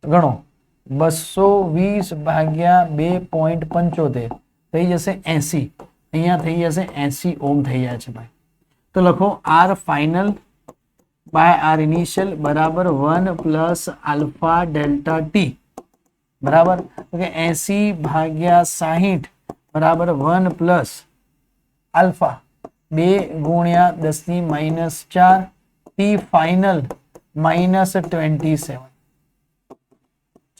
ગણો. 220 ભાગ્યા 2.75 થઈ જશે 80. અહીંયા થઈ જશે 80 ઓમ થઈ જાય છે ભાઈ. તો લખો R final by R initial બરાબર 1 પ્લસ આલ્ફા ડેલ્ટા ટી બરાબર. તો કે 80 ભાગ્યા 60 બરાબર 1 પ્લસ આલ્ફા 2 ગુણ્યા 10 - 4 ટી ફાઇનલ -27.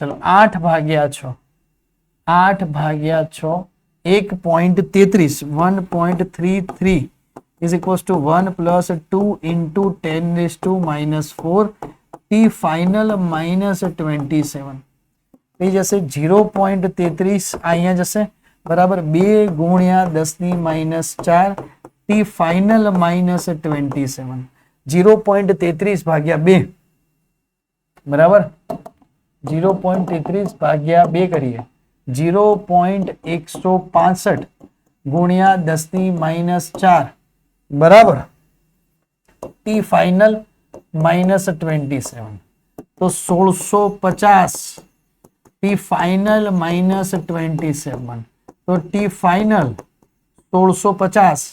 ચલો 8 ભાગ્યા 6 8 ભાગ્યા 6 1.33 1.33 is equals to 1 plus 2 into 10⁻⁻4 t final -27 થઈ જશે 0.33 અહીંયા જશે બરાબર 2 ગુણ્યા 10 - 4 t final -27 0.33 ભાગ્યા 2 બરાબર 0.33 ભાગ્યા 2 કરીએ 0.165 ગુણ્યા 10 - 4 બરાબર ટી ફાઇનલ -27 તો 1650 ટી ફાઇનલ -27 તો ટી ફાઇનલ 1650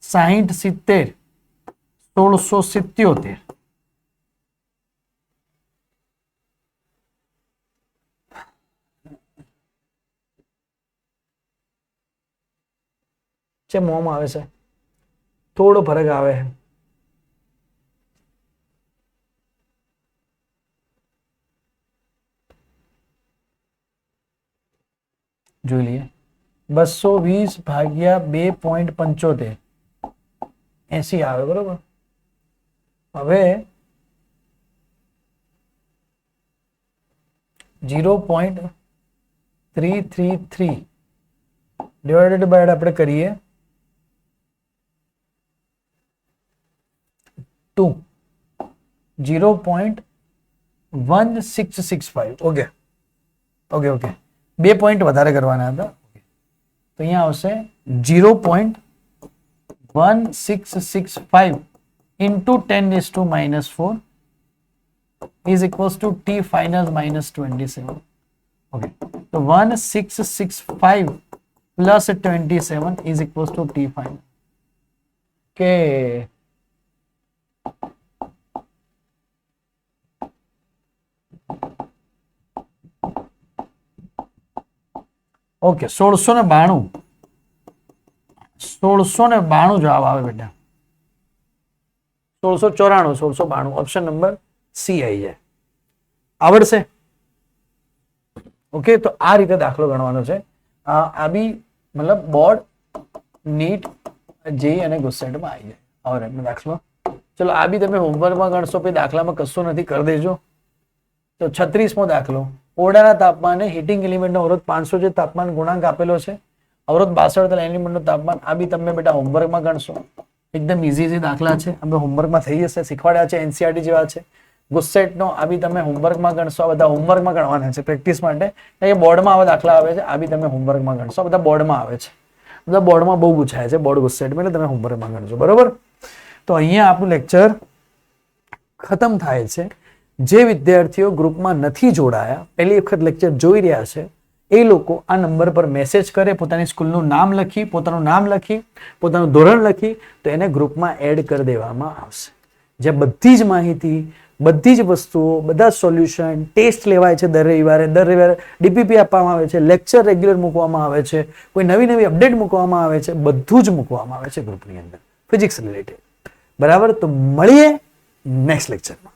60 70 1677 છે મોમાં આવે છે થોડો ફરક આવે છે જોઈ લઈએ 220 ભાગ્યા 2.75 80 આવે બરોબર હવે 0.333 ડિવાઇડેડ બાય આપણે કરીએ 0.1665 ઓકે ઓકે ઓકે 2 પોઈન્ટ વધારે કરવાના હતા તો અહીંયા આવશે 0.1665 into 10⁻⁴ is equals to t final -27 okay so 1665 plus 27 is equals to t final okay okay 1692 जवाब आवे बेटा 1694 1692 ऑप्शन नंबर सी आई जाए आवड़શે ओके तो आ रीते दाखलो गणवानो छे आ बी मतलब बोर्ड नीट जे અને ગુસ્સેટ માં આવી જાય और એનો દાખલો चलो आ बी તમે હોમવર્ક માં ગણશો પછી દાખલામાં કશું નથી કરી દેજો તો 36મો દાખલો ઓરડાના તાપમાને હીટિંગ એલિમેન્ટનો અવરોધ 500 જે તાપમાન ગુણાંક આપેલો છે અવરોધ 62 એલિમેન્ટનું તાપમાન આ બી તમે બેટા હોમવર્કમાં ગણશો એકદમ ઈઝી દાખલા છે આપણે હોમવર્કમાં થઈ જશે શીખવાડ્યા છે એનસીઆરટી જેવા છે ગુસ્સેટનો આ બી તમે હોમવર્કમાં ગણશો બધા હોમવર્કમાં ગણવાના છે પ્રેક્ટિસ માટે કે બોર્ડમાં આવા દાખલા આવે છે આ બી તમે હોમવર્કમાં ગણશો બધા બોર્ડમાં આવે છે બધા બોર્ડમાં બહુ પૂછાય છે બોર્ડ ગુસ્સેટમાં એટલે તમે હોમવર્કમાં ગણજો બરોબર તો અહીંયા આપણું લેક્ચર ખતમ થાય છે જે વિદ્યાર્થીઓ ગ્રુપમાં નથી જોડાયા પહેલી વખત લેક્ચર જોઈ રહ્યા છે એ લોકો આ નંબર પર મેસેજ કરે પોતાની સ્કૂલનું નામ લખી પોતાનું નામ લખી પોતાનું ધોરણ લખી તો એને ગ્રુપમાં એડ કરી દેવામાં આવશે જે બધી જ માહિતી બધી જ વસ્તુઓ બધા સોલ્યુશન ટેસ્ટ લેવાય છે દર રવિવારે ડીપીપી આપવામાં આવે છે લેક્ચર રેગ્યુલર મૂકવામાં આવે છે કોઈ નવી અપડેટ મૂકવામાં આવે છે બધું જ મૂકવામાં આવે છે ગ્રુપની અંદર ફિઝિક્સ રિલેટેડ બરાબર તો મળીએ નેક્સ્ટ લેક્ચરમાં